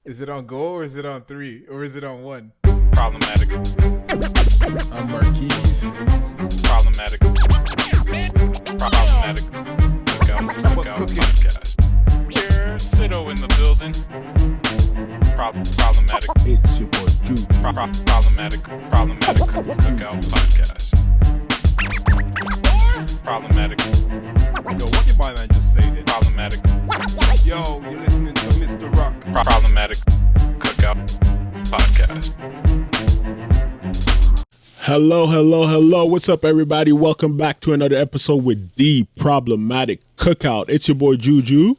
Is it on go or is it on 3 or is it on 1? Problematic. I'm Marquise. Problematic. Problematic. Look out podcast. Here, Sito in the building. Problematic. It's your boy Juju. Problematic. Look out podcast. Problematic. Yo, what did my man just say then? Problematic. Yo, you're listening to Mr. Rock. Problematic. Cookout podcast. Hello. What's up, everybody? Welcome back to another episode with the Problematic Cookout. It's your boy Juju.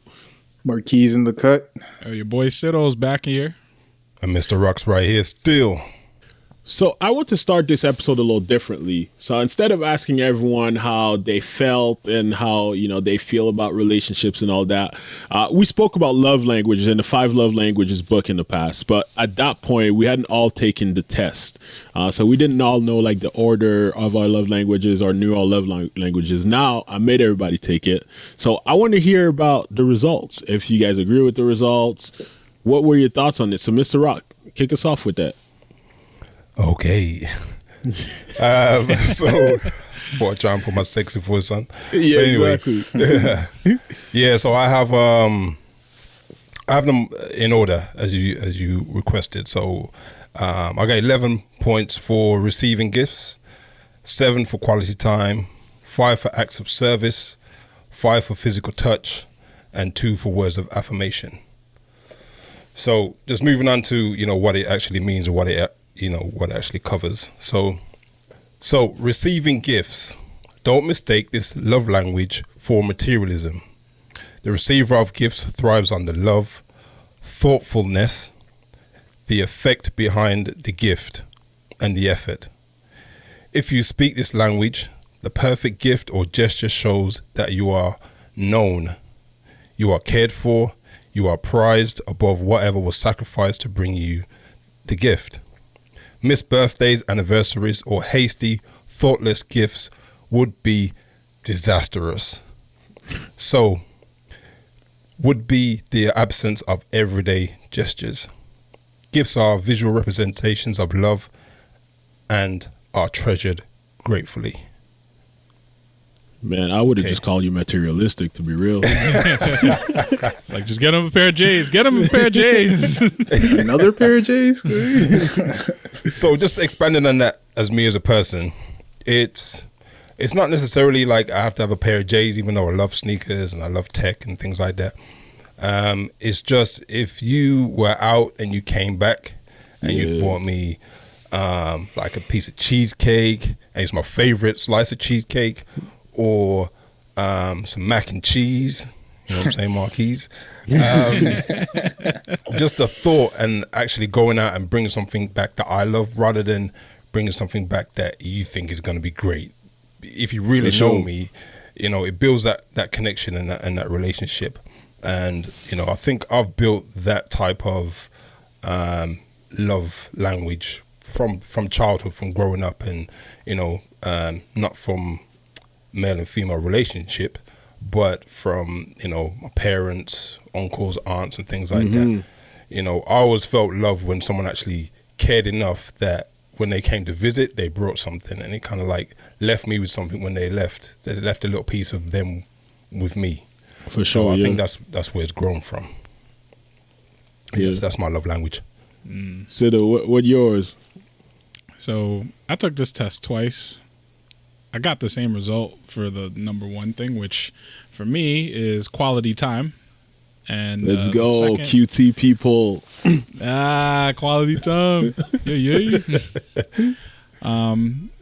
Marquise in the cut. Your boy Sito's back here. And Mr. Rock's right here still. So I want to start this episode a little differently. So instead of asking everyone how they felt and how, they feel about relationships and all that, we spoke about love languages and the 5 love languages book in the past. But at that point, we hadn't all taken the test. So we didn't all know like the order of our love languages or knew our love languages. Now I made everybody take it. So I want to hear about the results. If you guys agree with the results, what were your thoughts on it? So Mr. Rock, kick us off with that. Okay. So, before I try and put my sexy voice on. Yeah, but anyway, exactly. Yeah, so I have them in order as you requested. So I got 11 points for receiving gifts, 7 for quality time, 5 for acts of service, 5 for physical touch, and 2 for words of affirmation. So just moving on to what it actually means or what it actually covers. So receiving gifts. Don't mistake this love language for materialism. The receiver of gifts thrives on the love, thoughtfulness, the effect behind the gift, and the effort. If you speak this language, the perfect gift or gesture shows that you are known, you are cared for, you are prized above whatever was sacrificed to bring you the gift. Missed birthdays, anniversaries, or hasty, thoughtless gifts would be disastrous. So, would be the absence of everyday gestures. Gifts are visual representations of love and are treasured gratefully. Man, I would have just called you materialistic, to be real. It's like, just get him a pair of J's. Another pair of J's? So just expanding on that as me as a person, it's not necessarily like I have to have a pair of J's, even though I love sneakers and I love tech and things like that. It's just if you were out and you came back and you bought me like a piece of cheesecake, and it's my favorite slice of cheesecake, or some mac and cheese, you know what I'm saying, Marquise? Just the thought and actually going out and bringing something back that I love rather than bringing something back that you think is going to be great. If you really know me, it builds that connection and that relationship. And, I think I've built that type of love language from childhood, from growing up, and, not from male and female relationship, but from my parents, uncles, aunts, and things like that. I always felt love when someone actually cared enough that when they came to visit, they brought something, and it kind of like left me with something when they left. They left a little piece of them with me. For sure. So I think that's where it's grown from. Yes, that's my love language. Sito, what yours? So I took this test twice. I got the same result for the number one thing, which for me is quality time. And let's go, second, QT people. Quality time.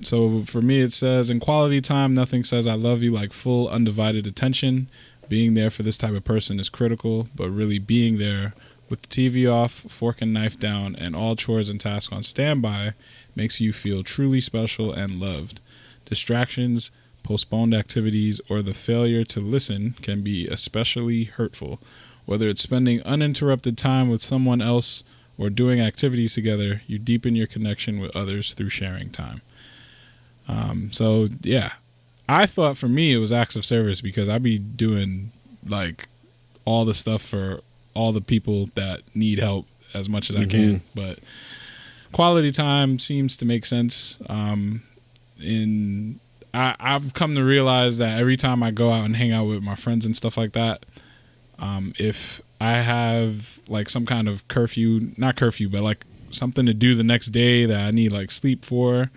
So for me, it says in quality time, nothing says I love you like full undivided attention. Being there for this type of person is critical, but really being there with the TV off, fork and knife down, and all chores and tasks on standby makes you feel truly special and loved. Distractions, postponed activities, or the failure to listen can be especially hurtful. Whether it's spending uninterrupted time with someone else or doing activities together, you deepen your connection with others through sharing time. I thought for me it was acts of service because I'd be doing like all the stuff for all the people that need help as much as I can. But quality time seems to make sense. I've come to realize that every time I go out and hang out with my friends and stuff like that, if I have like some kind of not curfew, but like something to do the next day that I need like sleep for,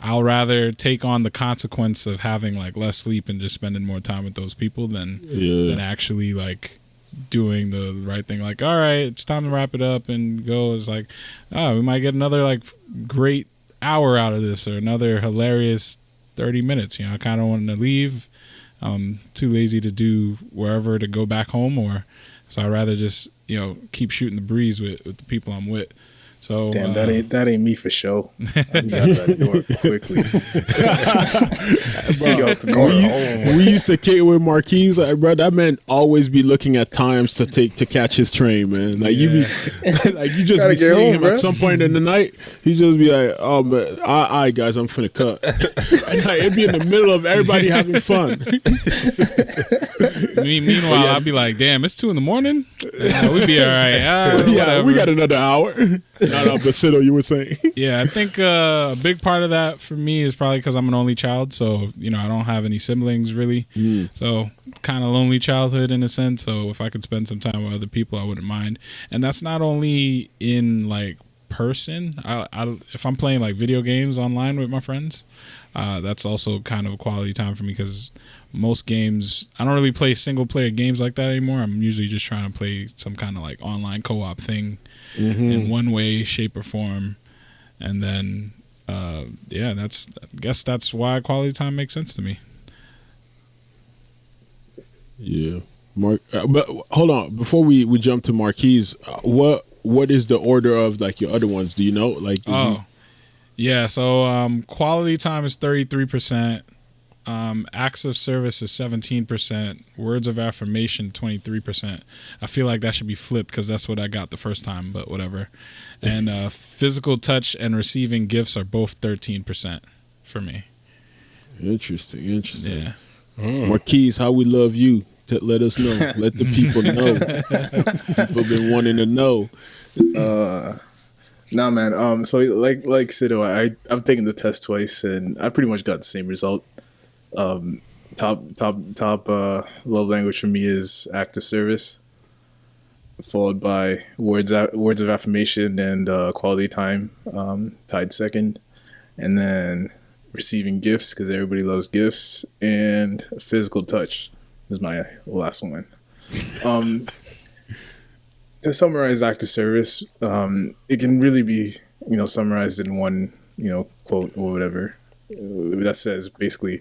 I'll rather take on the consequence of having like less sleep and just spending more time with those people than actually like doing the right thing. Like, all right, it's time to wrap it up and go. It's like, oh, we might get another like great hour out of this or another hilarious 30 minutes. You know, I kind of want to leave. I'm too lazy to do wherever to go back home, so I'd rather just, you know, keep shooting the breeze with the people I'm with. So damn, that ain't me for sure. I'll be out that door quickly. We used to kick with Marquise, like, bro. That man always be looking at times to catch his train, man. Like you be, like you just be seeing him bro. At some point in the night. He just be like, "Oh man, all right, guys, I'm finna cut." And like, it'd be in the middle of everybody having fun. Meanwhile, I'd be like, "Damn, it's 2 a.m. We'd be all right." Yeah, we got another hour. Not but Sido, you were saying. Yeah, I think a big part of that for me is probably because I'm an only child, so you know I don't have any siblings really, so kind of lonely childhood in a sense. So if I could spend some time with other people, I wouldn't mind. And that's not only in like person. If I'm playing like video games online with my friends, that's also kind of a quality time for me because most games I don't really play single player games like that anymore. I'm usually just trying to play some kind of like online co-op thing. In one way, shape, or form, and then I guess that's why quality time makes sense to me. Yeah, Mark. But hold on, before we jump to Marquise, what is the order of like your other ones? Do you know? Like, yeah. So quality time is 33%. Acts of service is 17%. Words of affirmation 23%. I feel like that should be flipped because that's what I got the first time, but whatever. And physical touch and receiving gifts are both 13% for me. Interesting. Yeah. Marquise, how we love you. Let us know. Let the people know. People been wanting to know. Nah, man. So like Sido, I've taken the test twice and I pretty much got the same result. Top love language for me is act of service, followed by words of affirmation and quality time, tied second, and then receiving gifts because everybody loves gifts, and physical touch is my last one. To summarize act of service, it can really be summarized in one quote or whatever that says basically,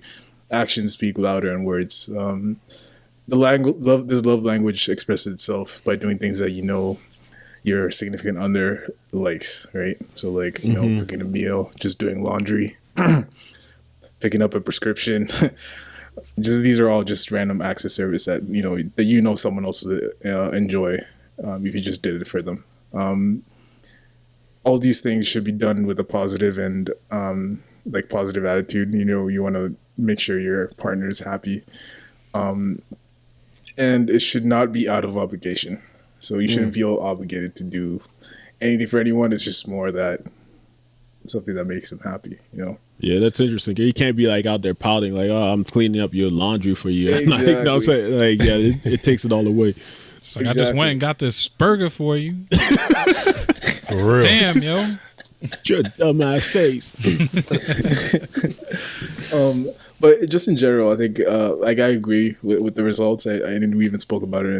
actions speak louder than words. This love language expresses itself by doing things that your significant other likes, right? So like cooking a meal, just doing laundry, picking up a prescription. These are all just random acts of service that someone else would enjoy if you just did it for them. All these things should be done with a positive and positive attitude. You want to make sure your partner is happy, and it should not be out of obligation. So you shouldn't feel obligated to do anything for anyone. It's just more that something that makes them happy. Yeah, that's interesting. You can't be like out there pouting like, "Oh, I'm cleaning up your laundry for you." Exactly. I'm saying, like, yeah, it takes it all away. It's like, I just went and got this burger for you. For real. Damn, yo. Your dumbass face. But just in general, I think I agree with the results. And we even spoke about it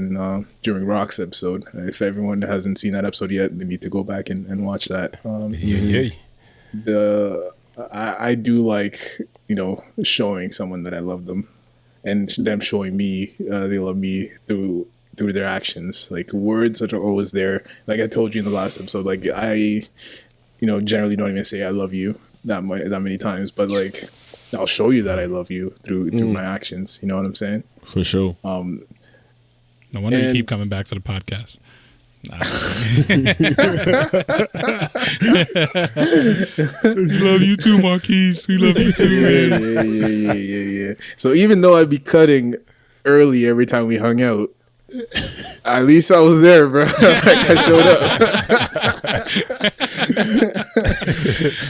during Rock's episode. If everyone hasn't seen that episode yet, they need to go back and watch that. I do like showing someone that I love them, and them showing me they love me through their actions. Like words that are always there. Like I told you in the last episode, like I generally don't even say I love you that many times, but like I'll show you that I love you through my actions. You know what I'm saying? For sure. No wonder you keep coming back to the podcast. Nah, we love you too, Marquise. We love you too, man. Yeah. So even though I'd be cutting early every time we hung out, At least I was there, bro. Like I showed up.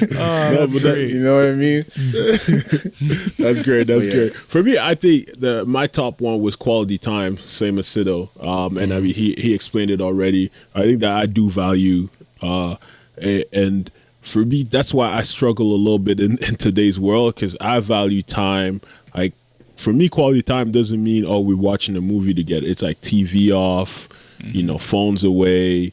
That's great. You know what I mean? That's great. That's Yeah. great. For me, I think my top one was quality time, same as Sido. And I mean, he explained it already. I think that I do value, and for me, that's why I struggle a little bit in today's world, because I value time. Like, for me, quality time doesn't mean, oh, we're watching a movie together. It's like TV off, phones away.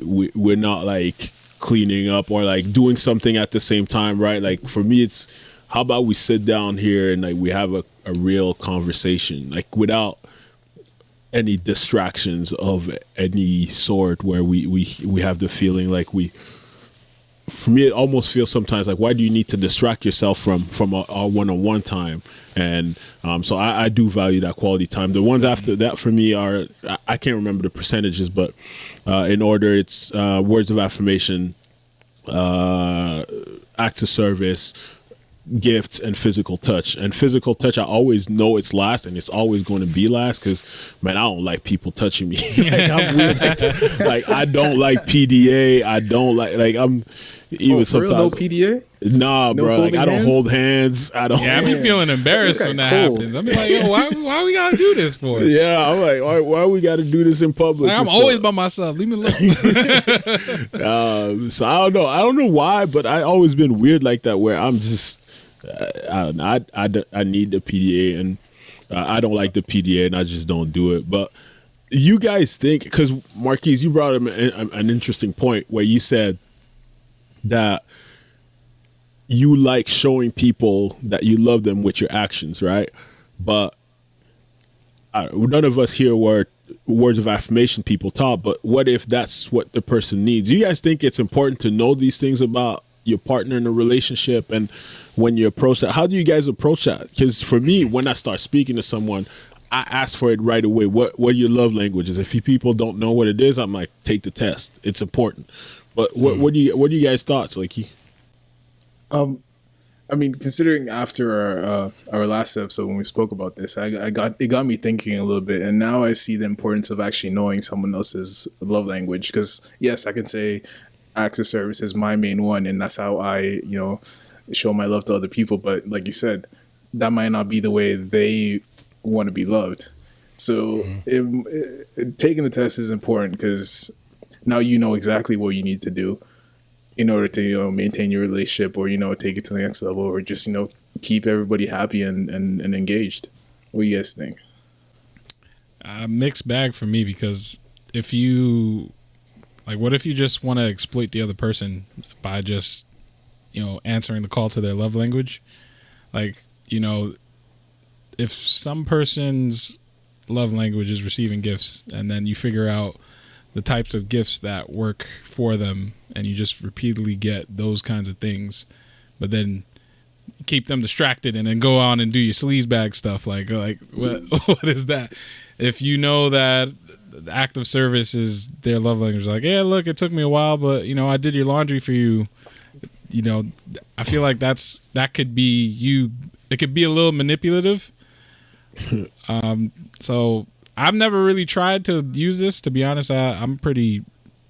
We're not like cleaning up or like doing something at the same time, right? Like, for me, it's how about we sit down here and like we have a real conversation, like without any distractions of any sort, where we have the feeling like for me, it almost feels sometimes like, why do you need to distract yourself from our one-on-one time? And so I do value that quality time. The ones after that for me are, I can't remember the percentages, but in order, it's words of affirmation, acts of service, gifts, and physical touch. And physical touch, I always know it's last, and it's always going to be last, because, man, I don't like people touching me. Like, I'm weird like that. Like, I don't like PDA. I don't like I'm even For real, no sometimes PDA? Nah, No bro. Like, holding I don't hands? hold hands. I don't. Yeah, I be feeling embarrassed That's when that kinda cool. happens. I be like, yo, why we gotta do this for? Yeah, I'm like, why we got to do this in public? Like, I'm Just always so- by myself. Leave me alone. So I don't know. I don't know why, but I always been weird like that, where I'm just, I don't know. I need the PDA, and I don't like the PDA, and I just don't do it. But you guys think, because Marquise, you brought up an interesting point where you said that you like showing people that you love them with your actions, right? But none of us here were words of affirmation people taught, but what if that's what the person needs? Do you guys think it's important to know these things about your partner in a relationship? And when you approach that, how do you guys approach that? Because for me, when I start speaking to someone, I ask for it right away. What your love languages? If you people don't know what it is, I'm like, take the test. It's important. But what do you guys thoughts, like? I mean, considering after our last episode when we spoke about this, it got me thinking a little bit, and now I see the importance of actually knowing someone else's love language. Because yes, I can say acts of service is my main one, and that's how I show my love to other people. But like you said, that might not be the way they want to be loved. So taking the test is important, because now you know exactly what you need to do in order to maintain your relationship, or take it to the next level, or just keep everybody happy and engaged. What do you guys think? Mixed bag for me, because if you what if you just want to exploit the other person by just answering the call to their love language? Like, if some person's love language is receiving gifts, and then you figure out the types of gifts that work for them, and you just repeatedly get those kinds of things, but then keep them distracted and then go on and do your sleaze bag stuff. Like what is that? If you know that the act of service is their love language, like, yeah, look, it took me a while, but I did your laundry for you. I feel like that could be you. It could be a little manipulative. So I've never really tried to use this, to be honest. I'm pretty.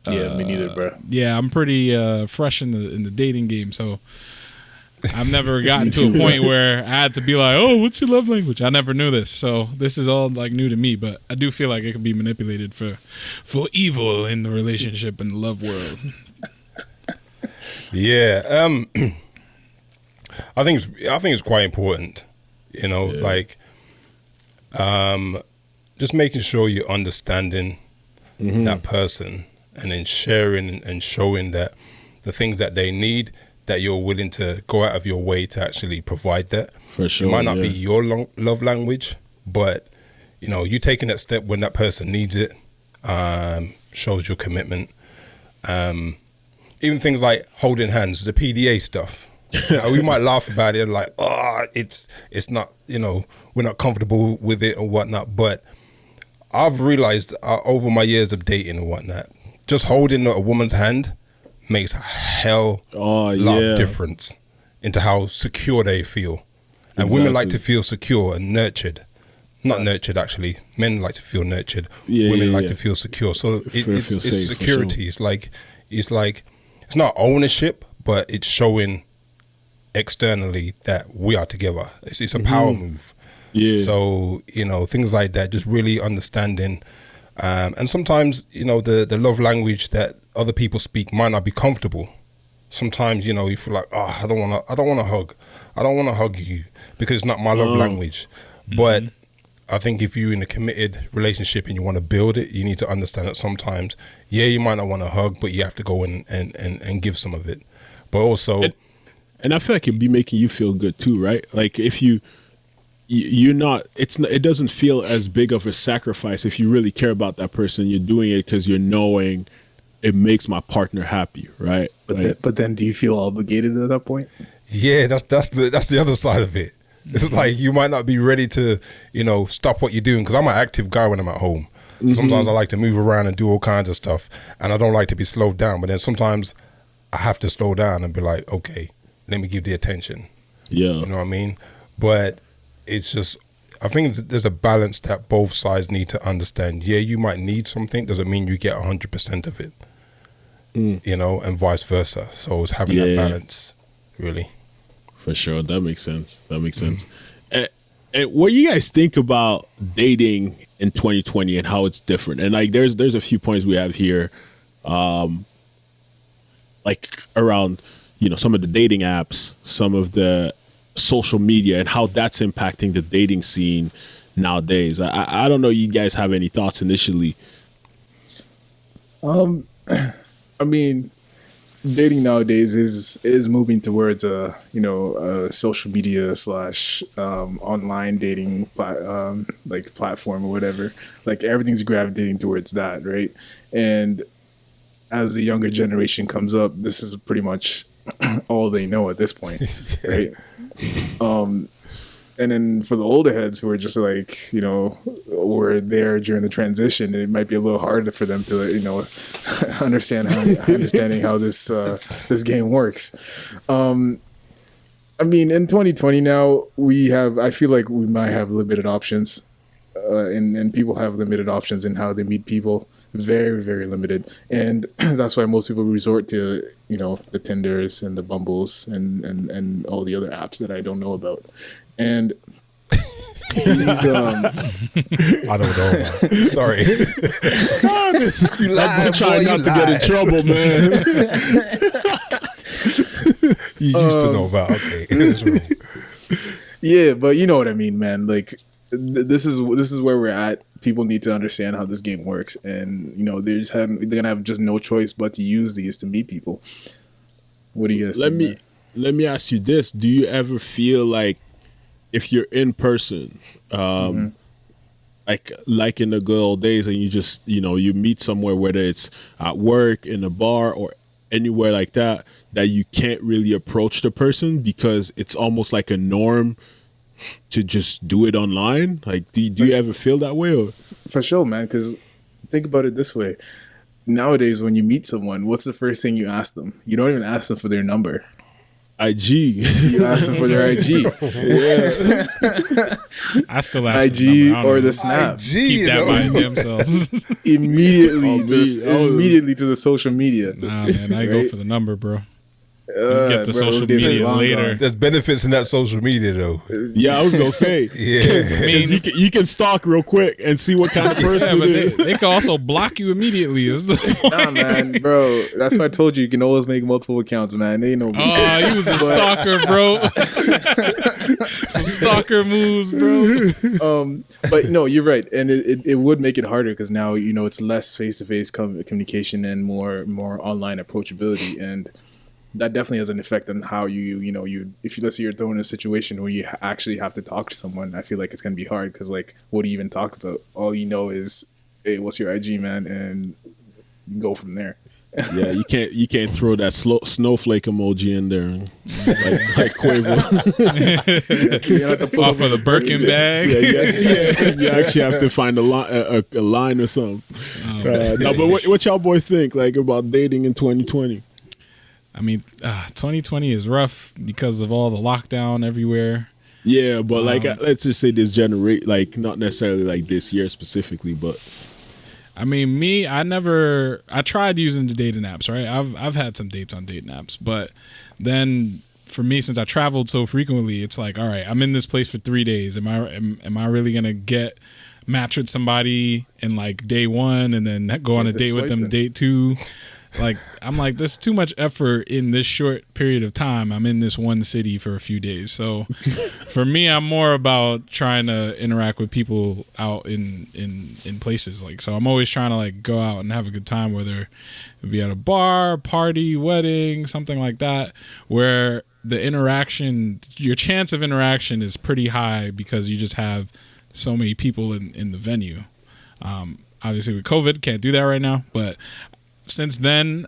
Me neither, bro. Yeah, I'm pretty fresh in the dating game, so I've never gotten to a point where I had to be like, "Oh, what's your love language?" I never knew this, so this is all like new to me. But I do feel like it can be manipulated for evil in the relationship and the love world. Yeah, I think it's quite important, just making sure you're understanding that person, and then sharing and showing that the things that they need, that you're willing to go out of your way to actually provide that. For sure, it might not be your love language, but you taking that step when that person needs it shows your commitment. Even things like holding hands, the PDA stuff. We might laugh about it, like, oh, it's not, we're not comfortable with it or whatnot. But I've realized over my years of dating and whatnot, just holding a woman's hand makes a lot of difference into how secure they feel. And women like to feel secure and nurtured, Not nurtured, actually. Men like to feel nurtured. Yeah, Women yeah, like yeah. to feel secure. So Feel it's safe, for security. sure. It's like it's not ownership, but it's showing externally that we are together. It's a power move. Yeah. So things like that, just really understanding. And sometimes the love language that other people speak might not be comfortable. Sometimes you feel like, oh, I don't want to hug. I don't want to hug you because it's not my love language. But I think if you're in a committed relationship and you want to build it, you need to understand that sometimes, you might not want to hug, but you have to go and give some of it. But also, and I feel like it'd be making you feel good too, right? Like if you're not, it doesn't feel as big of a sacrifice if you really care about that person. You're doing it because you're knowing it makes my partner happy, right? But then, do you feel obligated at that point? yeah, that's the other side of it. It's like you might not be ready to, stop what you're doing, because I'm an active guy when I'm at home. So sometimes I like to move around and do all kinds of stuff, and I don't like to be slowed down. But then sometimes I have to slow down and be like, okay, let me give the attention. Yeah. You know what I mean? But it's just, I think there's a balance that both sides need to understand. Yeah, you might need something, doesn't mean you get 100% of it. And vice versa. So it's having that balance, really. For sure. That makes sense. And what do you guys think about dating in 2020 and how it's different? And like there's a few points we have here, like around, some of the dating apps, some of the social media, and how that's impacting the dating scene nowadays. I don't know, you guys have any thoughts initially? I mean, dating nowadays is moving towards a social media / online dating platform or whatever. Like everything's gravitating towards that, right? And as the younger generation comes up, this is pretty much all they know at this point, right? And then for the older heads who are just like, were there during the transition, it might be a little harder for them to, understanding how this game works. I mean, in 2020 now, I feel like we might have limited options, and people have limited options in how they meet people. Very, very limited. And that's why most people resort to, the Tinders and the Bumbles and all the other apps that I don't know about. And he's I don't know. Sorry. I'm trying not to get in trouble, man. You used to know about. Okay. That's right. Yeah, but you know what I mean, man. Like this is where we're at. People need to understand how this game works, and they're gonna have just no choice but to use these to meet people. What do you guys think? Let me ask you this: do you ever feel like if you're in person, like in the good old days, and you just you meet somewhere, whether it's at work, in a bar, or anywhere like that, that you can't really approach the person because it's almost like a norm to just do it online? Like, do you ever feel that way? Or? For sure, man. Because think about it this way: nowadays, when you meet someone, what's the first thing you ask them? You don't even ask them for their number. IG. You ask them for their IG. Yeah. I still ask IG or the Snap. Keep that by themselves. Immediately to the social media. Nah, man, I go for the number, bro. Get the bro, social those days are media long later. gone. There's benefits in that social media, though. Yeah, I was gonna say. Yeah. I mean, you can stalk real quick and see what kind of person yeah, but it is. they can also block you immediately. Nah, man, bro. That's why I told you can always make multiple accounts, man. They know me. Oh, you was a stalker, bro. Some stalker moves, bro. But no, you're right, and it would make it harder because now it's less face-to-face communication and more online approachability, and that definitely has an effect on how if let's say you're thrown in a situation where you actually have to talk to someone. I feel like it's gonna be hard because what do you even talk about? All you know is, hey, what's your IG, man, and go from there. Yeah, you can't throw that snowflake emoji in there like Quavo. Off of the Birkin bag. You actually have to find a line or something. No, but what y'all boys think about dating in 2020? I mean, 2020 is rough because of all the lockdown everywhere. Yeah, but like let's just say this generate, like not necessarily like this year specifically, but I mean, I tried using the dating apps, right? I've had some dates on dating apps, but then for me, since I traveled so frequently, it's like, all right, I'm in this place for 3 days. Am I really gonna match with somebody in like day one and then go on a date with them day 2? Like, I'm like, there's too much effort in this short period of time. I'm in this one city for a few days. So for me, I'm more about trying to interact with people out in places. Like, so I'm always trying to like go out and have a good time, whether it be at a bar, party, wedding, something like that, where the interaction, your chance of interaction is pretty high because you just have so many people in the venue. Obviously with COVID, can't do that right now, but since then,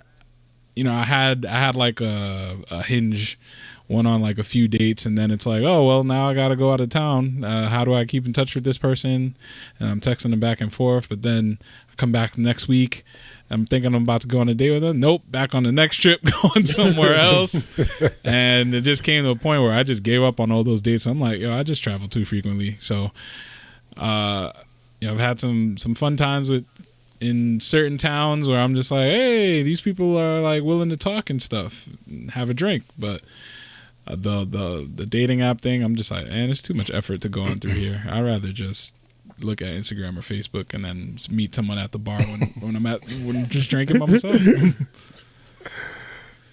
you know, I had like a Hinge, went on like a few dates, and then it's like, oh well, now I gotta go out of town. How do I keep in touch with this person? And I'm texting them back and forth, but then I come back next week. I'm thinking I'm about to go on a date with them. Nope, back on the next trip, going somewhere else. And it just came to a point where I just gave up on all those dates. I'm like, yo, I just travel too frequently. So, you know, I've had some fun times in certain towns where I'm just like, hey, these people are like willing to talk and stuff, and have a drink. But the dating app thing, I'm just like, man, it's too much effort to go on through here. I'd rather just look at Instagram or Facebook and then just meet someone at the bar when I'm just drinking by myself.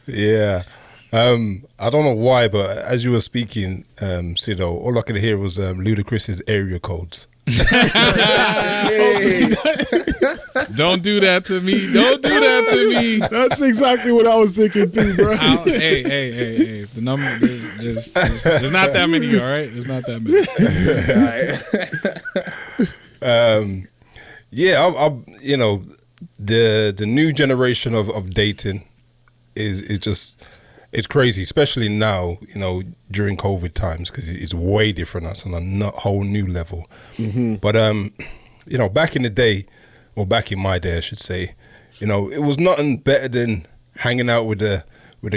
Yeah. I don't know why, but as you were speaking, Sido, all I could hear was Ludacris's area codes. Don't do that to me. Don't do that to me. that's exactly what I was thinking too, bro. Hey. The number, there's not that many, all right? There's not that many. Yeah, I you know, the new generation of dating is just, it's crazy, especially now, you know, during COVID times, because it's way different. That's on a whole new level. Mm-hmm. But you know, back in the day, or back in my day, I should say, you know, it was nothing better than hanging out with the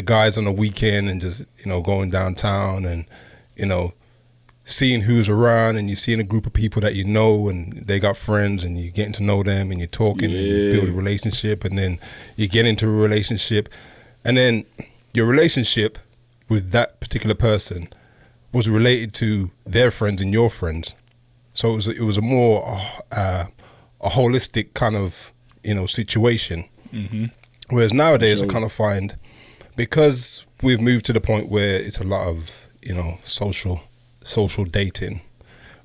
guys on the weekend and just, you know, going downtown and, you know, seeing who's around, and you're seeing a group of people that you know and they got friends, and you're getting to know them and you're talking and you build a relationship, and then you get into a relationship, and then your relationship with that particular person was related to their friends and your friends. So it was a more a holistic kind of, you know, situation. Mm-hmm. Whereas nowadays I kind of find, because we've moved to the point where it's a lot of, you know, social dating,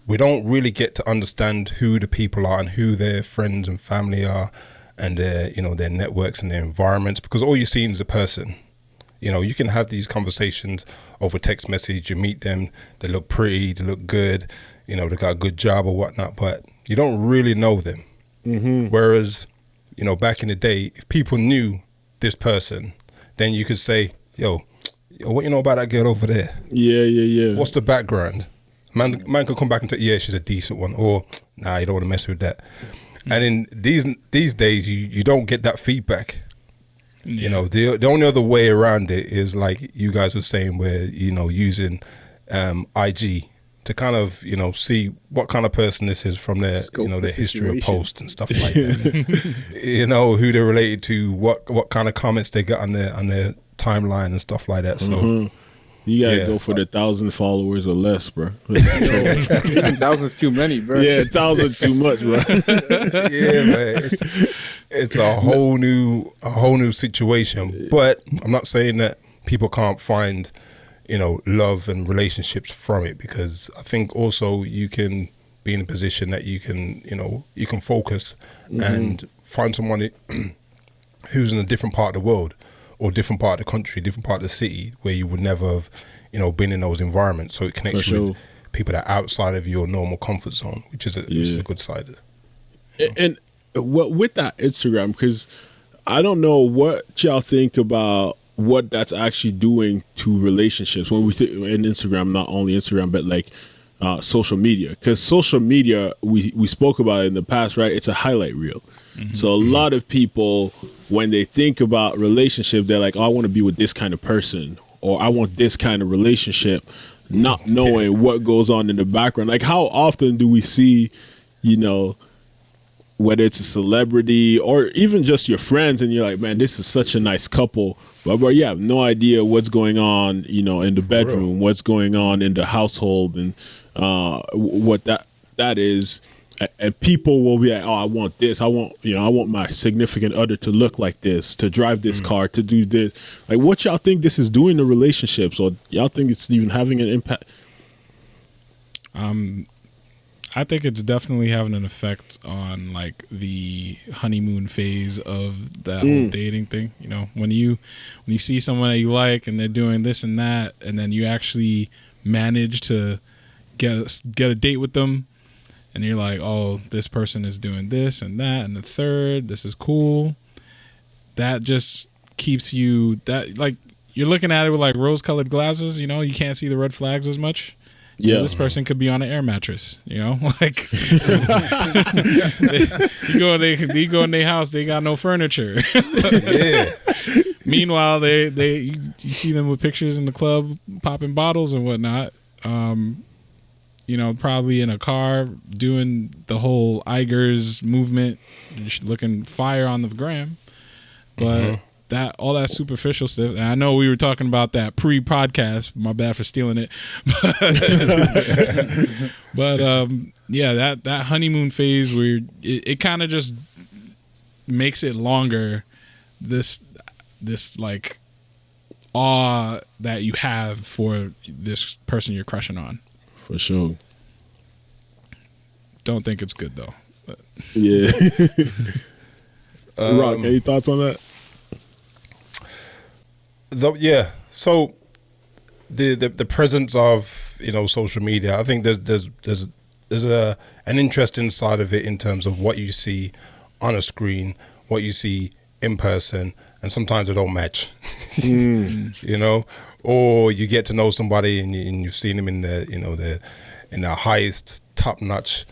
we don't really get to understand who the people are and who their friends and family are, and their, you know, their networks and their environments, because all you're seeing is a person. You know, you can have these conversations over text message, you meet them, they look pretty, they look good, you know, they got a good job or whatnot, but you don't really know them. Mm-hmm. Whereas, you know, back in the day, if people knew this person, then you could say, yo, what you know about that girl over there? Yeah. What's the background? Man could come back and say, yeah, she's a decent one, or nah, you don't want to mess with that. Mm-hmm. And in these days, you don't get that feedback. Yeah. You know, the only other way around it is like you guys were saying, where, you know, using IG to kind of, you know, see what kind of person this is from their, you know, their history of posts and stuff like that. You know, who they're related to, what kind of comments they got on their timeline and stuff like that. So you gotta go for the 1,000 followers or less, bro. 1,000's too many, bro. Yeah, 1,000 too much, bro. Yeah, man. It's a whole new situation. But I'm not saying that people can't find, you know, love and relationships from it, because I think also you can be in a position that you can, you know, you can focus and find someone who's in a different part of the world, or different part of the country, different part of the city, where you would never have, you know, been in those environments. So it connects you with people that are outside of your normal comfort zone, which is a good side. And what with that Instagram, because I don't know what y'all think about what that's actually doing to relationships when we think in Instagram, not only Instagram, but like social media. Because social media, we spoke about it in the past, right? It's a highlight reel. Mm-hmm. So a lot of people, when they think about relationship, they're like, oh, I want to be with this kind of person, or I want this kind of relationship. not knowing what goes on in the background. Like, how often do we see, whether it's a celebrity or even just your friends, and you're like, man, this is such a nice couple, but you have no idea what's going on, in the bedroom, what's going on in the household, and what that is. And people will be like, oh, I want this. I want my significant other to look like this, to drive this car, to do this. Like, what y'all think this is doing to relationships, or y'all think it's even having an impact? I think it's definitely having an effect on like the honeymoon phase of that whole dating thing. When you see someone that you like and they're doing this and that, and then you actually manage to get a date with them. And you're like, oh, this person is doing this and that and the third. This is cool. That just keeps you like you're looking at it with like rose-colored glasses. You can't see the red flags as much. Yeah, this person could be on an air mattress. Like they go in their house, they got no furniture. Yeah. Meanwhile, you see them with pictures in the club, popping bottles and whatnot. Probably in a car doing the whole Igers movement, looking fire on the gram. But all that superficial stuff, and I know we were talking about that pre-podcast, my bad for stealing it. But that honeymoon phase where it kind of just makes it longer, this like awe that you have for this person you're crushing on. For sure. Don't think it's good though. But. Yeah. Rock, any thoughts on that? So the presence of social media, I think there's an interesting side of it in terms of what you see on a screen, what you see in person, and sometimes it don't match. Or you get to know somebody and you've seen them in their highest top notch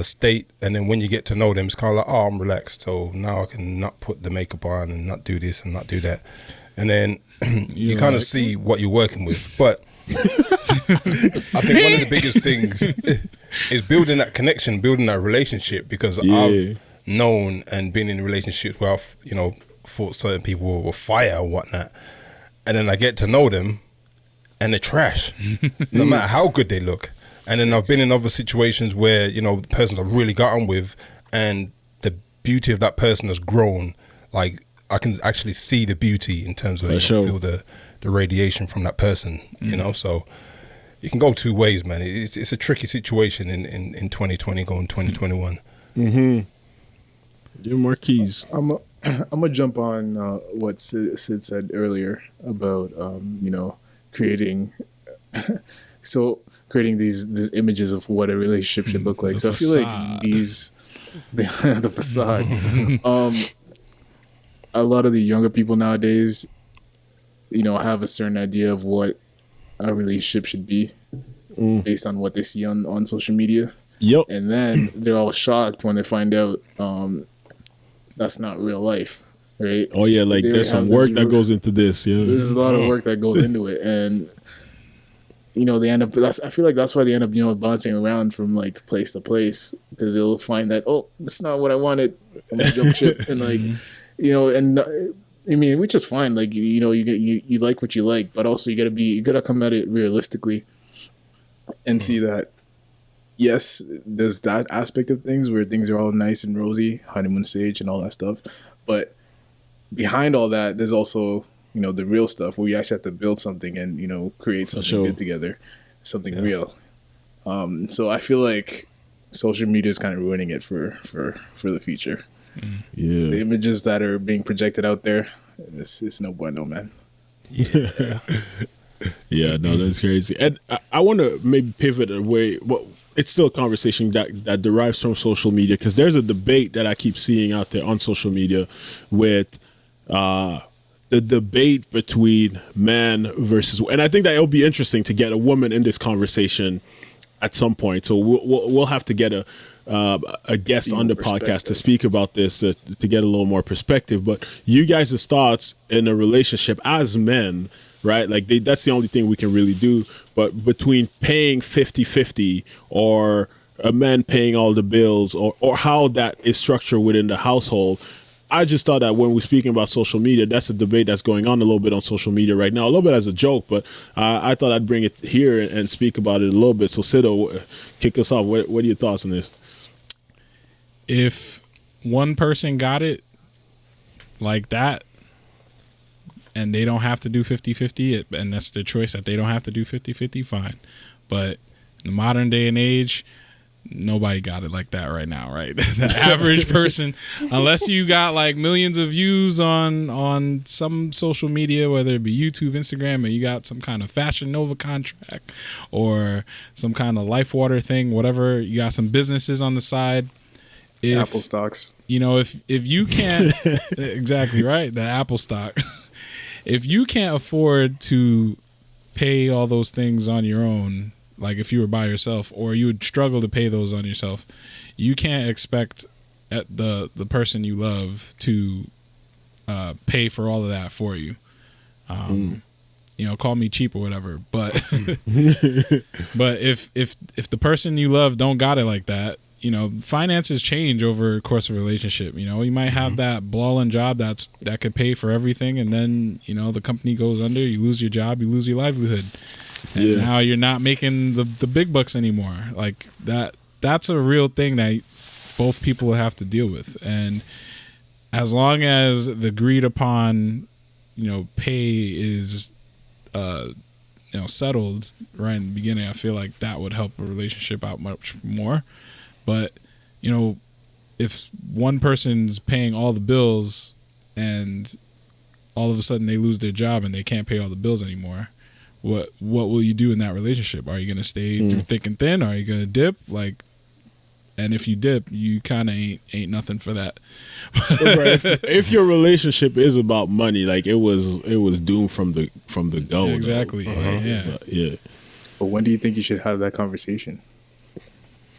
state, and then when you get to know them, it's kind of like, oh, I'm relaxed, so now I can not put the makeup on and not do this and not do that, and then you kind of see what you're working with. But I think one of the biggest things is building that connection, building that relationship, because I've known and been in relationships where I've thought certain people were fire or whatnot, and then I get to know them and they're trash, no matter how good they look. And then I've been in other situations where, the person I've really got on with, and the beauty of that person has grown. Like, I can actually see the beauty in terms of feel the radiation from that person, so it can go two ways, man. It's a tricky situation in 2020 going 2021. Yeah, Marquise. I'm gonna jump on what Sid said earlier about creating creating these images of what a relationship should look like. So facade. I feel like the facade. A lot of the younger people nowadays, have a certain idea of what a relationship should be based on what they see on social media. Yep. And then they're all shocked when they find out that's not real life, right? Oh yeah, like there's some work that goes into this. Yeah, there's a lot of work that goes into it, and they end up. I feel like that's why they end up, bouncing around from like place to place, because they'll find that, oh, that's not what I wanted. I'm gonna jump ship, and like, and I mean, which is fine. Like you like what you like, but also you gotta come at it realistically, and see that. Yes, there's that aspect of things where things are all nice and rosy, honeymoon stage and all that stuff. But behind all that, there's also, the real stuff where you actually have to build something and, create something good together, something real. So I feel like social media is kind of ruining it for the future. Yeah. The images that are being projected out there, it's no bueno, man. Yeah. Yeah, no, that's crazy. And I want to maybe pivot away. Well, it's still a conversation that derives from social media, because there's a debate that I keep seeing out there on social media with the debate between man versus, and I think that it'll be interesting to get a woman in this conversation at some point. So we'll have to get a guest on the podcast to speak about this to get a little more perspective. But you guys' thoughts in a relationship as men, right? Like that's the only thing we can really do. But between paying 50-50 or a man paying all the bills or how that is structured within the household, I just thought that when we're speaking about social media, that's a debate that's going on a little bit on social media right now, a little bit as a joke, but I thought I'd bring it here and speak about it a little bit. So Sido, kick us off. What are your thoughts on this? If one person got it like that and they don't have to do 50-50, and that's their choice that they don't have to do 50-50, fine. But in the modern day and age, nobody got it like that right now, right? The average person, unless you got like millions of views on some social media, whether it be YouTube, Instagram, and you got some kind of Fashion Nova contract or some kind of Life Water thing, whatever, you got some businesses on the side. Apple stocks. You know, if you can't exactly right, the Apple stock. If you can't afford to pay all those things on your own, like if you were by yourself, or you would struggle to pay those on yourself, you can't expect the person you love to pay for all of that for you. You know, call me cheap or whatever, but but if the person you love don't got it like that, you know, finances change over the course of a relationship. You know, you might have that ballin' job that could pay for everything, and then, you know, the company goes under, you lose your job, you lose your livelihood. And now you're not making the big bucks anymore. Like that's a real thing that both people will have to deal with. And as long as the agreed upon, you know, pay is you know, settled right in the beginning, I feel like that would help a relationship out much more. But, you know, if one person's paying all the bills and all of a sudden they lose their job and they can't pay all the bills anymore, what will you do in that relationship? Are you going to stay through thick and thin? Are you going to dip? Like, and if you dip, you kind of ain't nothing for that. if your relationship is about money, like it was doomed from the go. Exactly. Yeah. But when do you think you should have that conversation?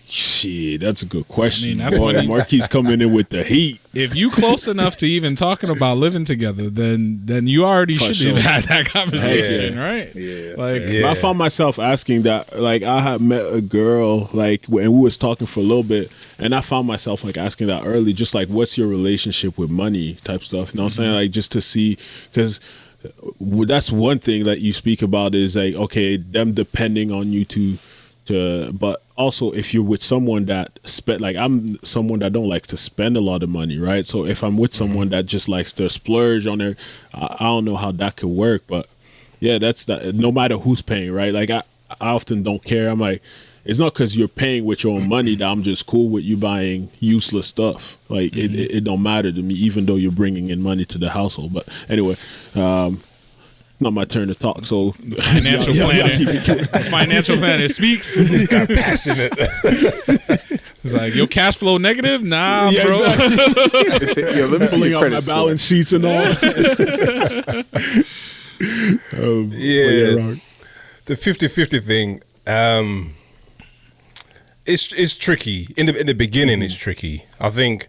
Shit, that's a good question. I mean, that's Boy, what Marquis coming in with the heat. If you close enough to even talking about living together, then you already For should have sure. had that conversation, right? Yeah. Like, I found myself asking that. Like, I had met a girl, like, and we was talking for a little bit, and I found myself like asking that early, just like, what's your relationship with money type stuff. You know what I'm saying? Like, just to see, because that's one thing that you speak about is like, okay, them depending on you but also if you're with someone that like I'm someone that don't like to spend a lot of money, right? So if I'm with someone that just likes to splurge on their, I don't know how that could work, but yeah, that's that. No matter who's paying, right? Like I often don't care. I'm like, it's not because you're paying with your own money that I'm just cool with you buying useless stuff. Like it don't matter to me, even though you're bringing in money to the household. But anyway, not my turn to talk. So financial planner speaks. He's got passionate. It's like, your cash flow negative? Nah, Yeah, bro. exactly. Let me see pulling your out my credit score. balance sheets and all. Yeah, the 50-50 thing. It's tricky. In the beginning, it's tricky. I think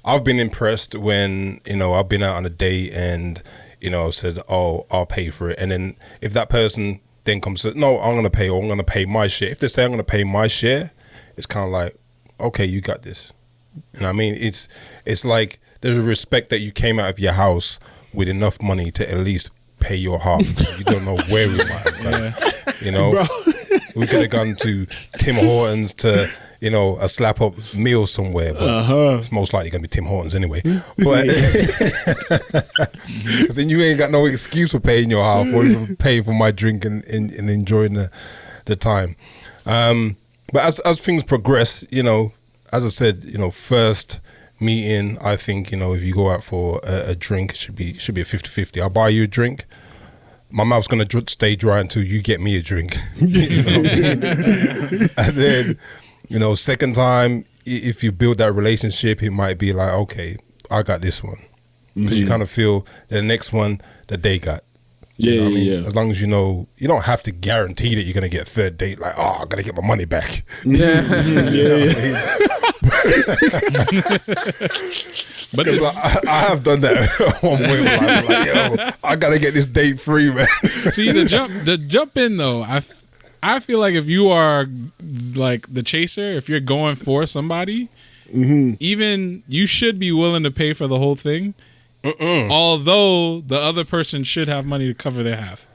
I've been impressed when, you know, I've been out on a date and, you know, said, oh, I'll pay for it. And then if that person then comes and says, no, I'm going to pay, or I'm going to pay my share. If they say I'm going to pay my share, it's kind of like, okay, you got this. You know what I mean? It's like there's a respect that you came out of your house with enough money to at least pay your half. You don't know where we might. Like, you know, we could have gone to Tim Hortons to, you know, a slap up meal somewhere, but it's most likely gonna be Tim Hortons anyway. But because then you ain't got no excuse for paying your half or even paying for my drink and enjoying the time. But as things progress, you know, as I said, you know, first meeting, I think, you know, if you go out for a drink, it should be a 50-50. I'll buy you a drink. My mouth's gonna stay dry until you get me a drink. You know what I mean? And then, you know, second time, if you build that relationship, it might be like, okay, I got this one. Because you kind of feel the next one that they got. You know what I mean? As long as you know, you don't have to guarantee that you're going to get a third date, like, oh, I got to get my money back. You know what I mean? But Because I have done that one point in my life. Like, yo, I gotta get this date free, man. see, the jump in though, I feel like if you are like the chaser, if you're going for somebody, even you should be willing to pay for the whole thing. Although the other person should have money to cover their half.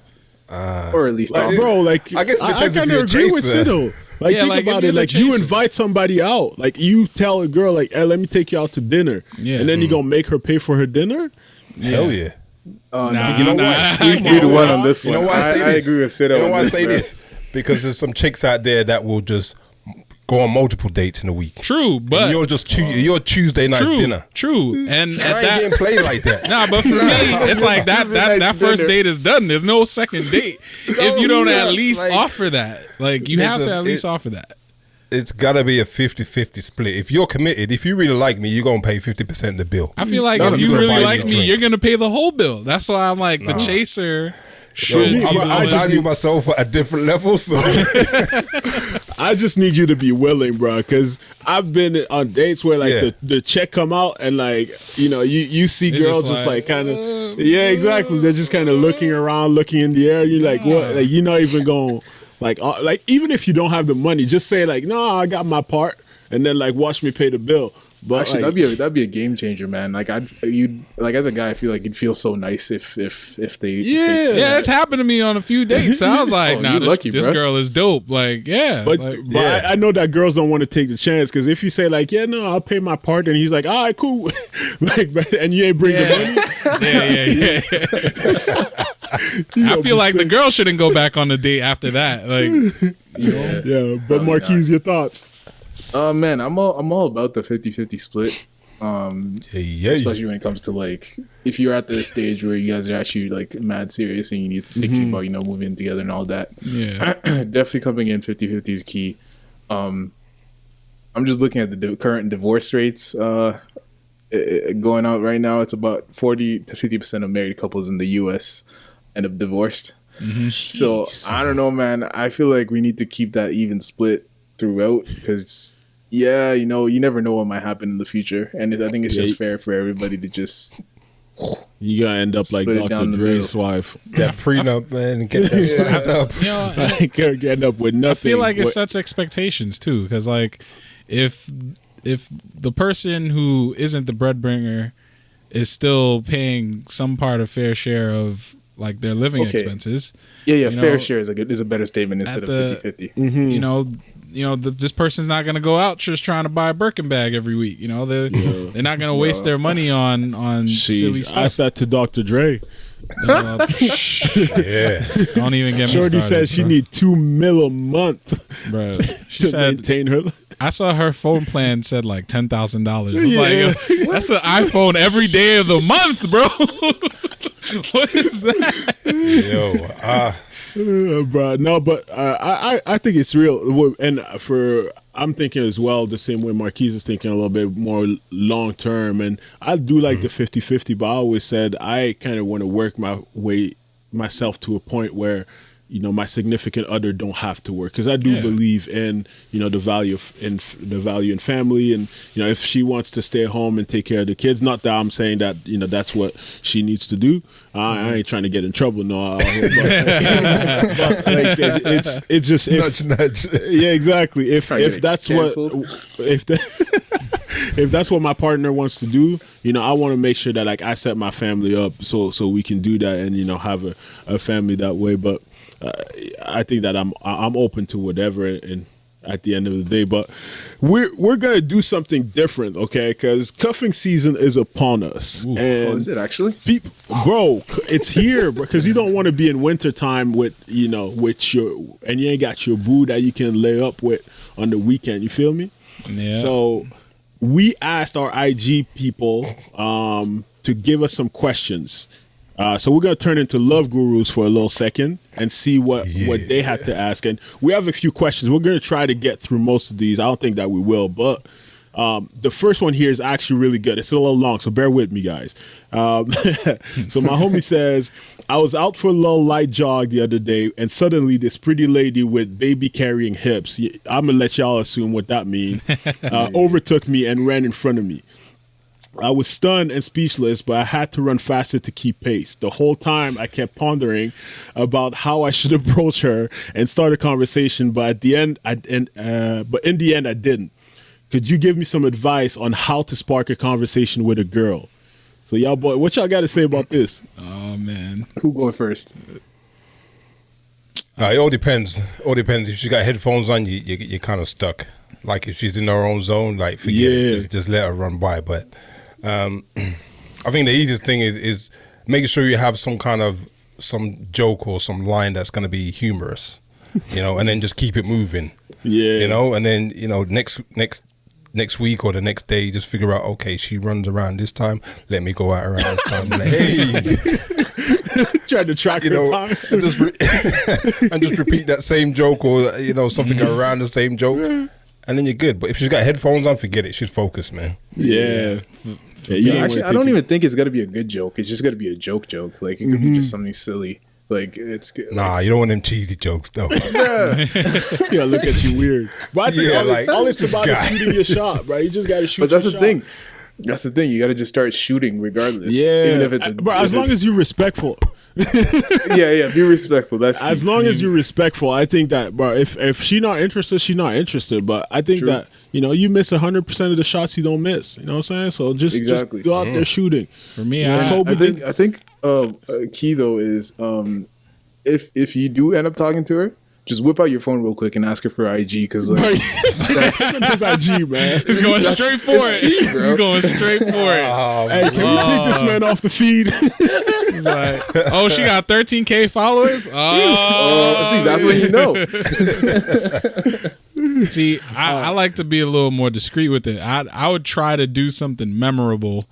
Or at least bro, like I guess it I depends if kind you're of a agree with chaser. Sido. Like Yeah, think like, if about you're it. the Like you chaser. invite somebody out. Like you tell a girl, like, hey, let me take you out to dinner. Yeah. And then you gonna make her pay for her dinner? Hell yeah. Nah, You know nah. what? you're the one on this You one. know why I say I this? agree with Sido. You know on why I this, say bro. this? Because there's some chicks out there that will just go on multiple dates in a week. True, but And you're just your Tuesday night dinner. True, and at I ain't that, getting played like that. nah, but for me, it's like that first dinner. date is done. There's no second date if you don't at least like- offer that. Like you It's have to a- at least offer that. It's gotta be a 50-50 split. If you're committed, if you really like me, you're gonna pay 50% of the bill. I feel like None if of you them really buy like you a me, drink. you're gonna pay the whole bill. That's why I'm like the chaser should. Yo, be the I one- value myself at different levels. So I just need you to be willing, bro, because I've been on dates where like Yeah. the check come out and like you see They're girls just just like, like kind of exactly. They're just kind of looking around, looking in the air. You're like, what? Like you're not even going like even if you don't have the money, just say like, no, I got my part, and then like watch me pay the bill. But Actually, like, that'd be a game changer, man. Like you'd like as a guy, I feel like you'd feel so nice if they Yeah, it's happened to me on a few dates. I was like, Oh, nah, you this, lucky, this bro. girl is dope. Like, yeah. But, like, I know that girls don't want to take the chance because if you say like, yeah, no, I'll pay my part, and he's like, all right, cool, like, and you ain't bring the money. I feel like the girl shouldn't go back on the date after that. Like, Yeah, but Marquise, your thoughts? Man, I'm all about the 50-50 split. yeah. Especially when it comes to like if you're at the stage where you guys are actually like mad serious and you need to think about moving together and all that. yeah. Definitely coming in 50-50 is key. I'm just looking at the current divorce rates going out right now. It's about 40 to 50% of married couples in the U.S. end up divorced. So I don't know, man. I feel like we need to keep that even split throughout because you never know what might happen in the future, and I think it's just fair for everybody to just You gotta end up like Split it Dr. down the Dre's middle. wife. That prenup, man, and get that slapped up. You know, Like, end up with nothing. I feel like it What- sets expectations too, because like if the person who isn't the breadwinner is still paying some part of fair share of like their living Okay. expenses, fair know, share is a better statement instead of the- 50-50. you know, this person's not going to go out just trying to buy a Birkin bag every week. You know, they're not going to waste their money on silly Sheesh, stuff. ask that to Dr. Dre. Yeah. Don't even get me Shorty started. says she need $2 million a month Bro, she to said maintain her. I saw her phone plan said like $10,000. I was Yeah. like, yo, that's an iPhone every day of the month, bro. What is that? Yo, Bro, no, but I think it's real, and I'm thinking as well the same way Marquise is thinking a little bit more long term, and I do like the 50-50, but I always said I kind of want to work myself to a point where my significant other don't have to work, because I do believe in the value in family, and if she wants to stay home and take care of the kids, not that I'm saying that that's what she needs to do. I ain't trying to get in trouble, no. Out here, but like, it's just nudge, nudge. yeah, exactly. If get that's canceled. if that's what my partner wants to do, I want to make sure that like I set my family up so we can do that and have a family that way. But I think that I'm open to whatever, and at the end of the day, but we're gonna do something different, okay? Because cuffing season is upon us, and Is it actually? people, bro, it's here because you don't want to be in wintertime with with your, and you ain't got your boo that you can lay up with on the weekend. You feel me? Yeah. So we asked our IG people to give us some questions. So we're gonna turn into love gurus for a little second and see what they had to ask. And we have a few questions. We're gonna try to get through most of these. I don't think that we will, but The first one here is actually really good. It's a little long, so bear with me, guys. So my homie says, I was out for a little light jog the other day, and suddenly this pretty lady with baby carrying hips, I'm gonna let y'all assume what that means, overtook me and ran in front of me. I was stunned and speechless, but I had to run faster to keep pace. The whole time I kept pondering about how I should approach her and start a conversation, but in the end I didn't. Could you give me some advice on how to spark a conversation with a girl? So y'all boy, what y'all got to say about this? Oh man, Who going first? It all depends. If she got headphones on, you're kind of stuck. Like if she's in her own zone, like forget it. Just let her run by. But I think the easiest thing is making sure you have some joke or some line that's going to be humorous, and then just keep it moving. Yeah, and then next week or the next day, just figure out, okay, she runs around this time, let me go out around this time. Like, hey, trying to track her time. and just repeat that same joke or something around the same joke, and then you're good. But if she's got headphones on, forget it. She's focused, man. Yeah. Actually, I don't even think it's got to be a good joke. It's just got to be a joke. Like it could be just something silly. Like it's nah, you don't want them cheesy jokes though. Yeah, look at you weird. But I think all it's about is shooting your shot, right? You just got to shoot. But that's your the shot. thing. That's the thing. You got to just start shooting regardless. Yeah, even if it's but as long as you're respectful. yeah, be respectful. That's as key. long as you're respectful. I think that, bro. If she's not interested, she's not interested. But I think that you miss 100% of the shots you don't miss. You know what I'm saying? So just go out there shooting. for me, I think key though is if you do end up talking to her, just whip out your phone real quick and ask her for her IG because that's IG, man. He's going straight for it. Key, bro. He's going straight for it. Hey, can we take this man off the feed? He's like, oh, she got 13K followers. See, that's when you know. See, I like to be a little more discreet with it. I would try to do something memorable,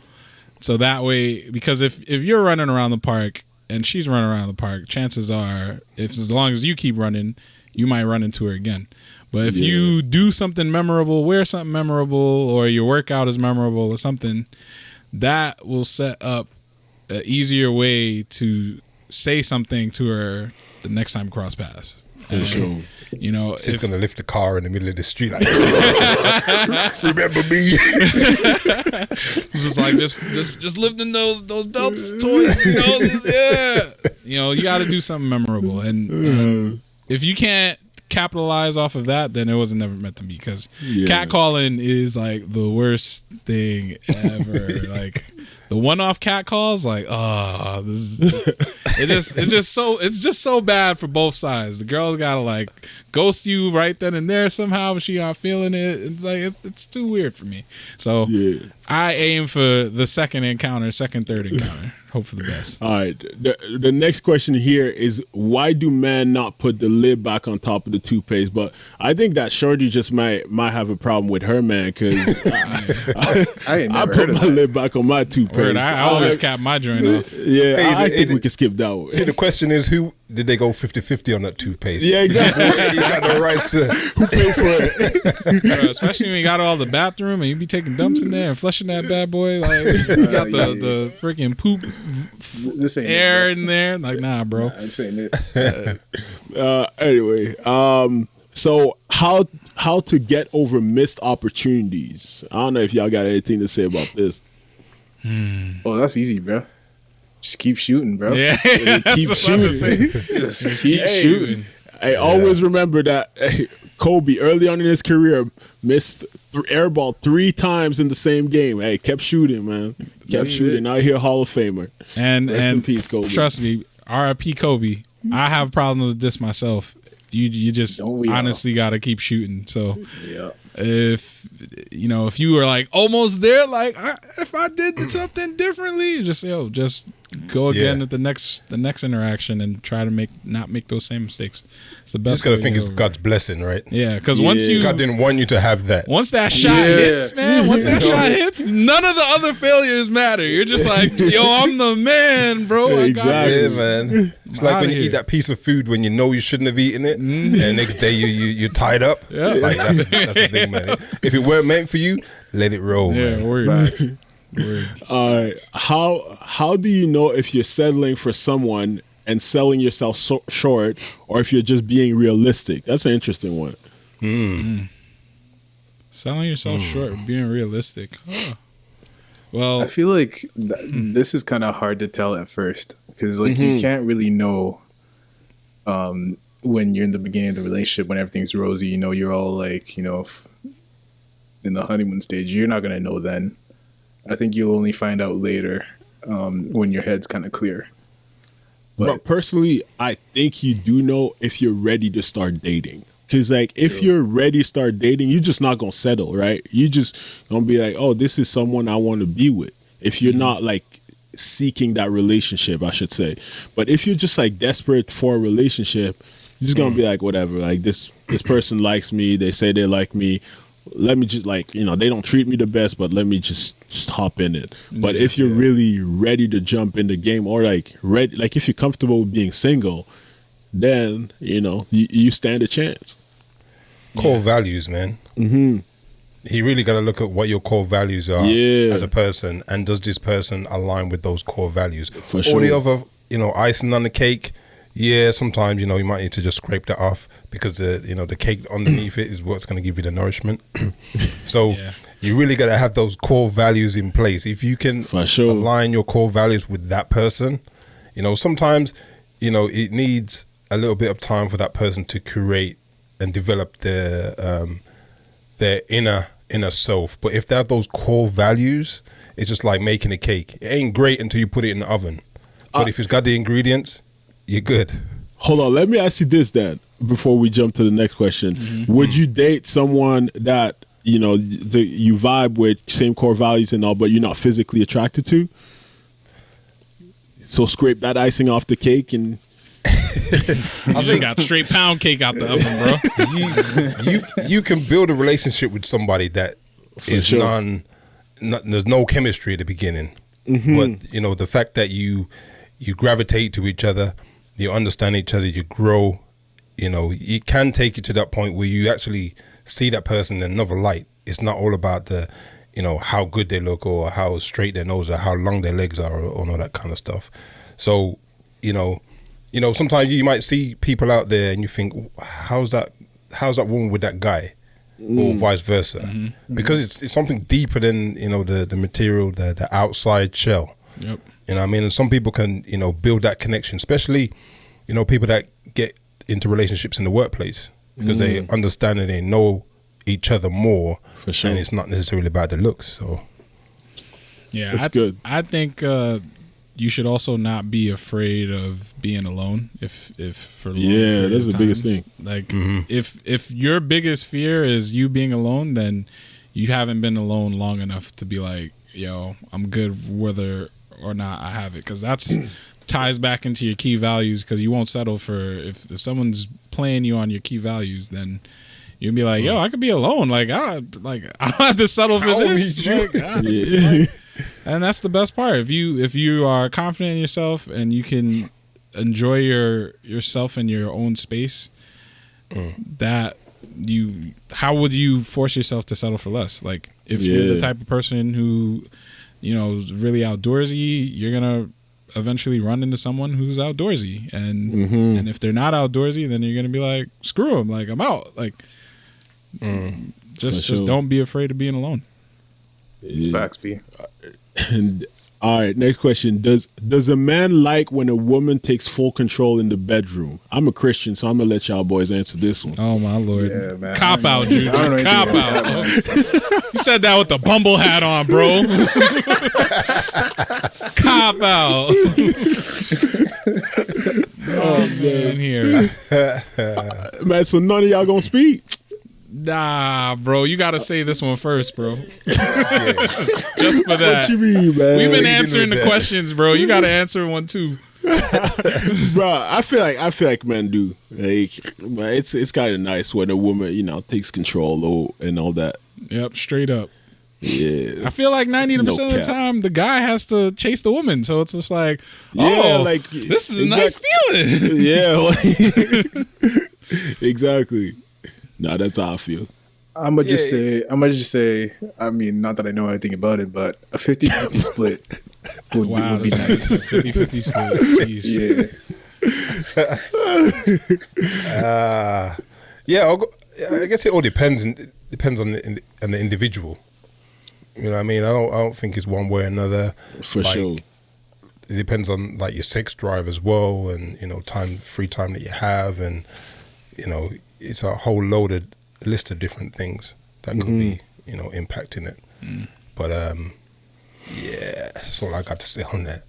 so that way, because if you're running around the park and she's running around the park, chances are, as long as you keep running, you might run into her again. But if you do something memorable, wear something memorable, or your workout is memorable or something, that will set up an easier way to say something to her the next time cross paths. For sure. She's gonna lift the car in the middle of the street like, remember me? Just like just lifting those Delta toys, you got to do something memorable, and if you can't capitalize off of that, then it wasn't never meant to be. Because catcalling is like the worst thing ever. Like the one-off cat calls, like it's just so bad for both sides. The girl's gotta like ghost you right then and there somehow, but she not feeling it. It's like it's too weird for me. So I aim for the third encounter. Hope for the best. All right. The next question here is, why do men not put the lid back on top of the toothpaste? But I think that Shorty just might have a problem with her man, because I put my lid back on my toothpaste. I always cap my joint off. Yeah, I think we can skip that one. See, the question is, who did they go 50-50 on that toothpaste? Yeah, exactly. You got no rights to Who paid for it? Bro, especially when you got all the bathroom and you be taking dumps in there and flushing that bad boy. Like you got the freaking poop This ain't air it, in there. Like, nah, bro. this ain't it. Anyway, so how to get over missed opportunities? I don't know if y'all got anything to say about this. Oh, that's easy, bro. Just keep shooting, bro. Yeah, Keep shooting. Just keep shooting. I always remember that Kobe early on in his career missed airball 3 times in the same game. Hey, kept shooting, man. Kept shooting. Now here Hall of Famer. And Rest in peace, Kobe. Trust me, R.I.P. Kobe. I have problems with this myself. You just honestly got to keep shooting. So if you were like almost there, like if I did something differently, just go again at the next interaction and try to not make those same mistakes. It's the best. Just gotta think it's God's blessing, right? Yeah, because once God didn't want you to have that. Once that shot hits, man. Once that shot hits, none of the other failures matter. You're just like, yo, I'm the man, bro. I got this. Yeah, man. It's like when you eat that piece of food when you know you shouldn't have eaten it, and the next day you're tied up. Yeah. Like that's the thing, man. If it weren't meant for you, let it roll. Yeah, man. word. Facts. Word. All right. How do you know if you're settling for someone and selling yourself short, or if you're just being realistic? That's an interesting one. Selling yourself short, being realistic. Oh. Well, I feel like this is kind of hard to tell at first because like you can't really know when you're in the beginning of the relationship, when everything's rosy, you know, you're all like, you know, in the honeymoon stage. You're not gonna know then. I think you'll only find out later when your head's kind of clear. But personally, I think you do know if you're ready to start dating. Because, like, if you're ready to start dating, you're just not going to settle, right? You just going to be like, oh, this is someone I want to be with. If you're not, like, seeking that relationship, I should say. But if you're just, like, desperate for a relationship, you're just going to be like, whatever. Like, this person likes me. They say they like me. Let me just, like, you know, they don't treat me the best, but let me just hop in it. But if you're really ready to jump in the game, or, like, if you're comfortable with being single, then, you know, you stand a chance. Core values, man. You really got to look at what your core values are as a person, and does this person align with those core values? For All sure. the other, you know, icing on the cake, yeah, sometimes, you know, you might need to just scrape that off because the cake underneath it is what's going to give you the nourishment. So you really got to have those core values in place. If you can align your core values with that person, you know, sometimes, you know, it needs a little bit of time for that person to curate and develop their inner self. But if they have those core values, it's just like making a cake. It ain't great until you put it in the oven. But if it's got the ingredients, you're good. Hold on, let me ask you this then, before we jump to the next question. Would you date someone that, you know, you vibe with, same core values and all, but you're not physically attracted to? So scrape that icing off the cake and... I just got straight pound cake out the oven, bro. You can build a relationship with somebody that is there's no chemistry at the beginning, but you know, the fact that you gravitate to each other, you understand each other, you grow, you know, it can take you to that point where you actually see that person in another light. It's not all about the, you know, how good they look or how straight their nose or how long their legs are or all that kind of stuff. So, you know, sometimes you might see people out there and you think, how's that woman with that guy, or vice versa, because it's something deeper than, you know, the material, the outside shell. Yep. You know what I mean? And some people can, you know, build that connection, especially, you know, people that get into relationships in the workplace because they understand and they know each other more. For sure. And it's not necessarily about the looks. So Yeah, It's good. I think you should also not be afraid of being alone. If for long period that's of the biggest times. thing. Like if your biggest fear is you being alone, then you haven't been alone long enough to be like, yo, I'm good whether or not I have it, because that's ties back into your key values. Because you won't settle for if someone's playing you on your key values, then you'll be like, yo, I could be alone. Like I don't have to settle for this. And that's the best part. If you are confident in yourself and you can enjoy yourself in your own space, how would you force yourself to settle for less? Like if you're the type of person who, you know, is really outdoorsy, you're gonna eventually run into someone who's outdoorsy, and if they're not outdoorsy, then you're gonna be like, screw them, like I'm out. Like just don't be afraid of being alone. Facts, B. And all right, next question. Does a man like when a woman takes full control in the bedroom? I'm a Christian, so I'm gonna let y'all boys answer this one. Oh my Lord. Yeah, man. Cop out, Jude. I don't know Cop anything out. about You said that with the Bumble hat on, bro. Cop out. Oh man, here. Man, so none of y'all gonna speak? Nah, bro, you gotta say this one first, bro. Just for that. What you mean, man? We've been you answering doing the with that? questions, bro. You gotta answer one too. Bro, I feel like men do. Like, it's kind of nice when a woman, you know, takes control and all that. Yep, straight up. Yeah. I feel like 90% of the cap. time the guy has to chase the woman, so it's just like, Yeah, oh, like, this is a nice feeling. Yeah, like, exactly. Nah, that's how I feel. I'm gonna just say. I mean, not that I know anything about it, but a 50-50 split would be nice. 50-50 split. Jeez. Yeah. I guess it all depends. It depends on the individual. You know what I mean? I don't think it's one way or another. For sure. It depends on like your sex drive as well, and free time that you have, and it's a whole loaded list of different things that could be impacting it. But yeah, that's all I got to say on that.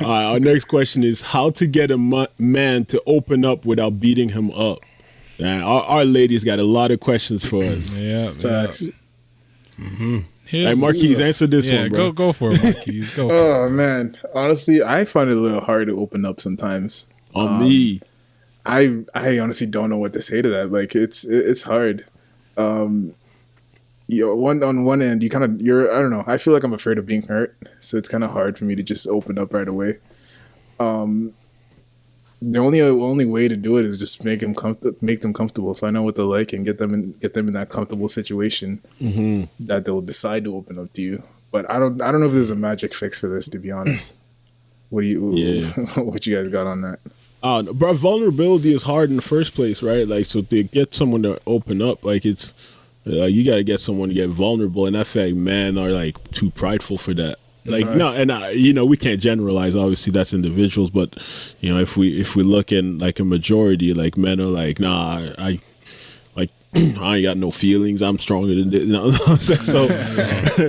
All right, our next question is how to get a man to open up without beating him up. And our ladies got a lot of questions for us. Yeah, Facts. Hey, Marquise, answer this one, bro. Go for it, Marquise. Go. Oh man, honestly, I find it a little hard to open up sometimes. On me, I honestly don't know what to say to that. Like it's hard. On one end, I don't know. I feel like I'm afraid of being hurt, so it's kind of hard for me to just open up right away. The only way to do it is just make them comfortable. Find out what they like and get them in that comfortable situation that they'll decide to open up to you. But I don't know if there's a magic fix for this, to be honest. What you guys got on that? Bro, vulnerability is hard in the first place, right? Like, so to get someone to open up, like it's you got to get someone to get vulnerable, and I feel like men are like too prideful for that. Like no, and we can't generalize. Obviously, that's individuals, but if we look in like a majority, like men are like, nah, I ain't got no feelings. I'm stronger than this.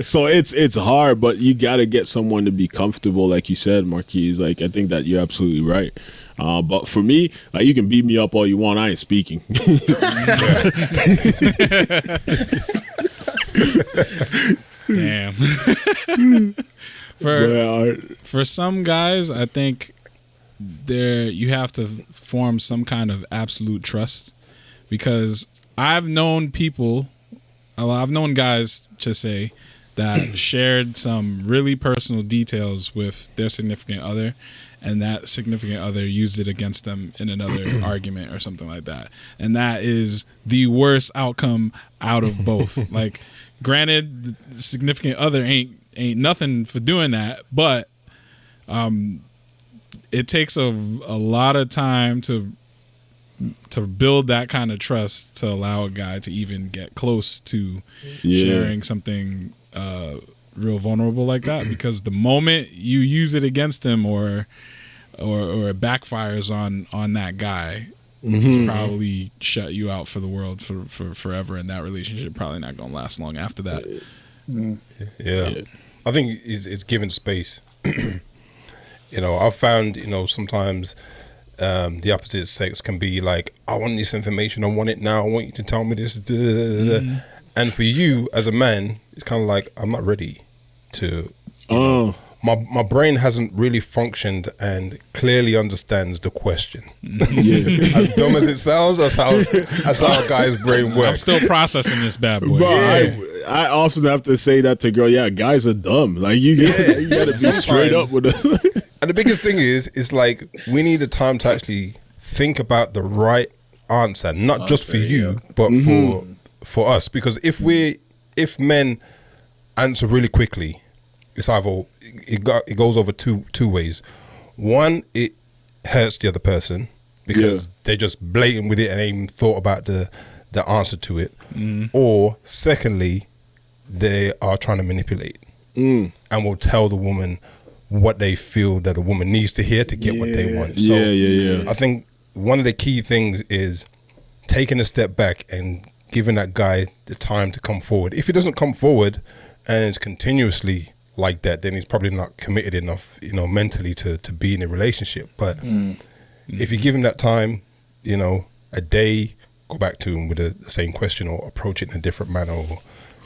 So it's hard, but you got to get someone to be comfortable, like you said, Marquise. Like I think that you're absolutely right. But for me, like you can beat me up all you want. I ain't speaking. Damn. For some guys, I think you have to form some kind of absolute trust, because I've known guys to say that shared some really personal details with their significant other, and that significant other used it against them in another argument or something like that. And that is the worst outcome out of both. Like, granted, the significant other ain't nothing for doing that, but it takes a lot of time to build that kind of trust to allow a guy to even get close to sharing something real vulnerable like that. Because the moment you use it against him or it backfires on that guy, he's probably shut you out for the world for forever, and that relationship probably not gonna last long after that. Yeah. I think it's given space. I've found, sometimes the opposite sex can be like, I want this information, I want it now, I want you to tell me this. And for you as a man, it's kind of like, I'm not ready to. My brain hasn't really functioned and clearly understands the question. As dumb as it sounds, that's how a guy's brain works. I'm still processing this bad boy. Bro, I often have to say that to girl. Yeah, guys are dumb. Like you gotta be straight up with us. And the biggest thing is like we need the time to actually think about the right answer, not just for you, but for us. Because if men answer really quickly, it's either it goes over two ways. One, it hurts the other person because they're just blatant with it and ain't even thought about the answer to it. Or secondly, they are trying to manipulate and will tell the woman what they feel that the woman needs to hear to get what they want. So I think one of the key things is taking a step back and giving that guy the time to come forward. If he doesn't come forward and it's continuously like that, then he's probably not committed enough, mentally to be in a relationship. But if you give him that time, a day, go back to him with the same question or approach it in a different manner, or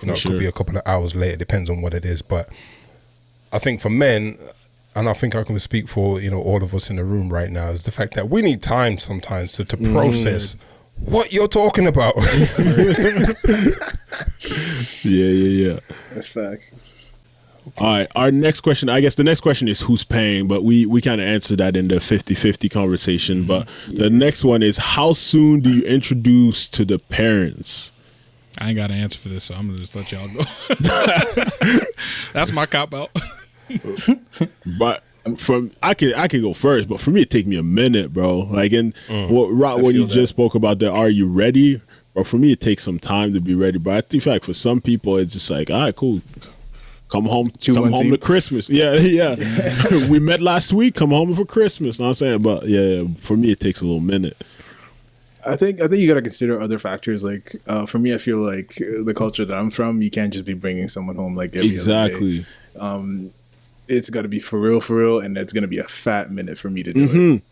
it could be a couple of hours later, depends on what it is. But I think for men, and I think I can speak for all of us in the room right now, is the fact that we need time sometimes to process what you're talking about. Yeah. That's facts. All right, our next question, I guess the next question is who's paying, but we kind of answered that in the 50-50 conversation. But the next one is how soon do you introduce to the parents? I ain't got an answer for this, so I'm gonna just let y'all go. That's my cop out. But I could go first, but for me it take me a minute, bro. Like when you just spoke about that, are you ready? Or for me it takes some time to be ready. But I think like for some people it's just like, all right, cool. Come home to Christmas. Yeah. We met last week. Come home for Christmas. Know what I'm saying? But yeah, for me, it takes a little minute. I think you got to consider other factors. Like for me, I feel like the culture that I'm from, you can't just be bringing someone home like every other day. It's got to be for real, and it's going to be a fat minute for me to do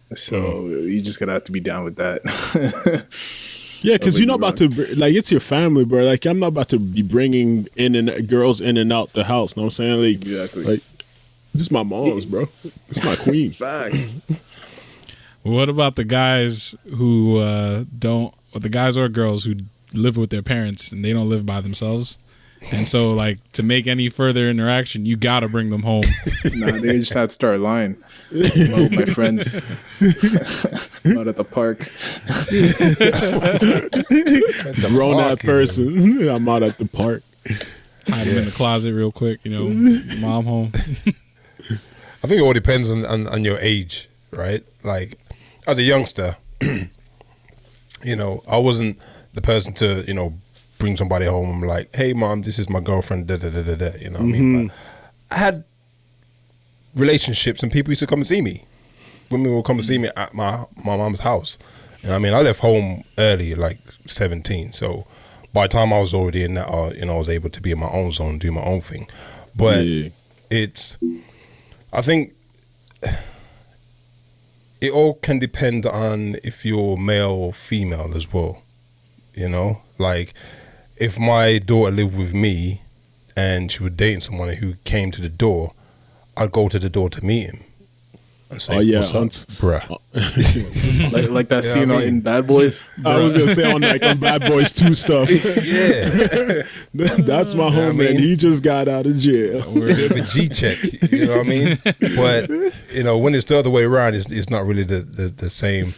it. So you just got to have to be down with that. Yeah, because you're not about to, like, it's your family, bro. Like, I'm not about to be bringing girls in and out the house. Know what I'm saying? Like, exactly. Like, this is my mom's, bro. It's my queen. Facts. What about the guys who or the guys or girls who live with their parents and they don't live by themselves? And so, like, to make any further interaction, you got to bring them home. Nah, they just had to start a line. With my friends. I'm out at the park. Grown that person. I'm out at the park. Hide them in the closet real quick, mom home. I think it all depends on your age, right? Like, as a youngster, I wasn't the person to, bring somebody home like, hey, mom, this is my girlfriend, you know what I mean? But I had relationships and people used to come and see me. Women would come and see me at my mom's house. You know what I mean? I left home early, like 17. So by the time I was already in that, I was able to be in my own zone, do my own thing. But I think it all can depend on if you're male or female as well. Like if my daughter lived with me and she was dating someone who came to the door, I'd go to the door to meet him and say, what's up, bruh? like that scene in Bad Boys. I was gonna say on Bad Boys 2 stuff. Yeah. That's my homie, man. He just got out of jail. We're a bit of a G check, you know what I mean? But when it's the other way around, it's not really the same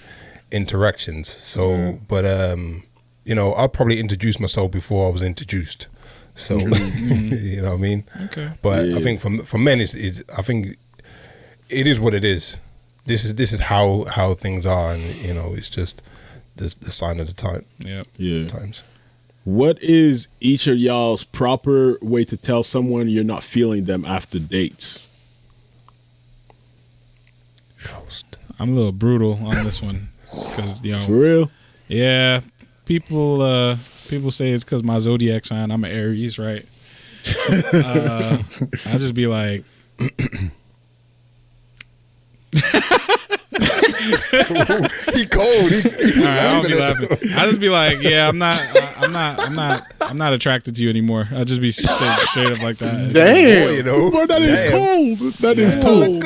interactions. So, but I'll probably introduce myself before I was introduced. So, you know what I mean? Okay. But I think for men, I think it is what it is. This is how things are, and it's just the sign of the time. Yeah. Times. What is each of y'all's proper way to tell someone you're not feeling them after dates? I'm a little brutal on this one because For real? Yeah, people say it's because my zodiac sign. I'm an Aries, right? I just be like. He cold. All right, I don't be laughing. I just be like, yeah, I'm not attracted to you anymore. I'll just be saying straight up like that. Damn, but that is cold. That is cold.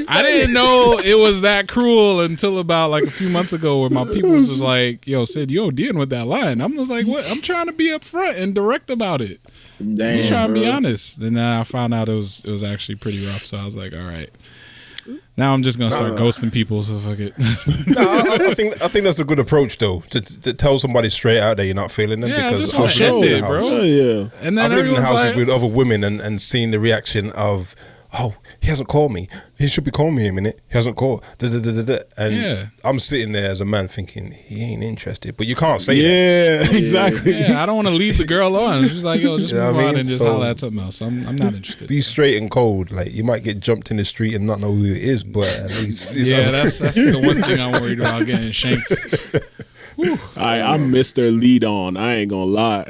I didn't know it was that cruel until about like a few months ago, where my people was just like, "Yo, Sid, you ODing with that line." I'm just like, "What?" I'm trying to be upfront and direct about it. Damn, I'm trying to be honest. And then I found out it was actually pretty rough. So I was like, all right. Now I'm just gonna start ghosting people, so fuck it. I think that's a good approach though, to tell somebody straight out that you're not feeling them. Yeah, because just end it, bro. Yeah. And then I've lived in everyone's houses like, with other women and seen the reaction of, oh, he hasn't called me. He should be calling me a minute. He hasn't called. And I'm sitting there as a man thinking he ain't interested, but you can't say that. Yeah, exactly. Yeah, I don't want to lead the girl on. She's like, yo, just You know move what I on mean? and just So- holler at something else. I'm not interested. Be straight and cold. Like you might get jumped in the street and not know who it is, but at least Yeah, that's the one thing I'm worried about, getting shanked. I'm Mr. Lead On. I ain't gonna lie.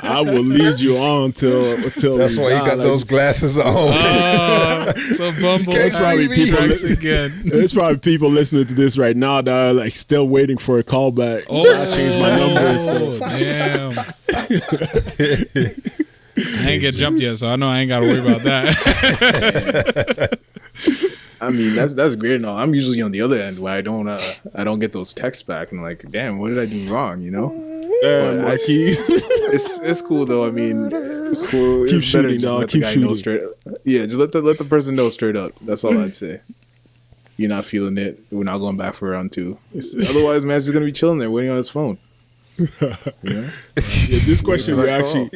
I will lead you on till That's why you got those glasses on. The Bumble It's probably people tracks again. There's probably people listening to this right now that are like still waiting for a callback. Oh, I changed my number and stuff. Damn. I ain't get jumped yet, so I know I ain't got to worry about that. I mean, that's great and all. I'm usually on the other end where I don't get those texts back and I'm like, damn, what did I do wrong? Damn, But Marquise. it's cool though. I mean, cool. Keep It's better shooting, just dog. let Keep the guy know shooting. straight. Yeah, just let the person know straight up. That's all I'd say. You're not feeling it. We're not going back for round 2. Otherwise, man's just gonna be chilling there waiting on his phone. Yeah, this question we actually.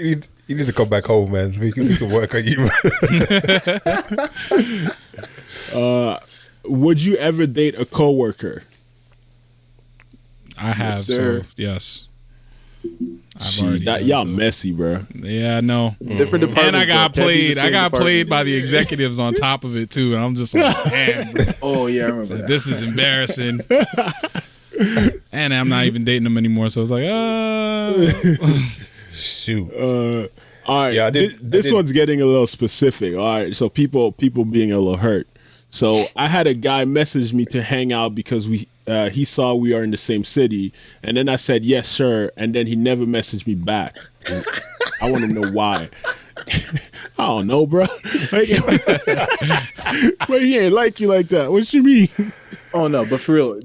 You need to come back home, man. We can work on you. Would you ever date a coworker? I have, sir. so yes. I've Shit, already done, y'all so. messy, bro. Yeah, I know. Different departments. And I got though. Can't be played. the I same got played department. by the executives on top of it too, and I'm just like, damn, bro, Oh yeah, I remember that. this is embarrassing. And I'm not even dating them anymore, so it's like, Shoot. All right, Yeah, I did- this one's getting a little specific. All right, so people being a little hurt. So I had a guy message me to hang out because he saw we are in the same city, and then I said yes, sure, and then he never messaged me back. I want to know why. I don't know, bro. Like, but he ain't like you like that. What you mean? Oh no, but for real,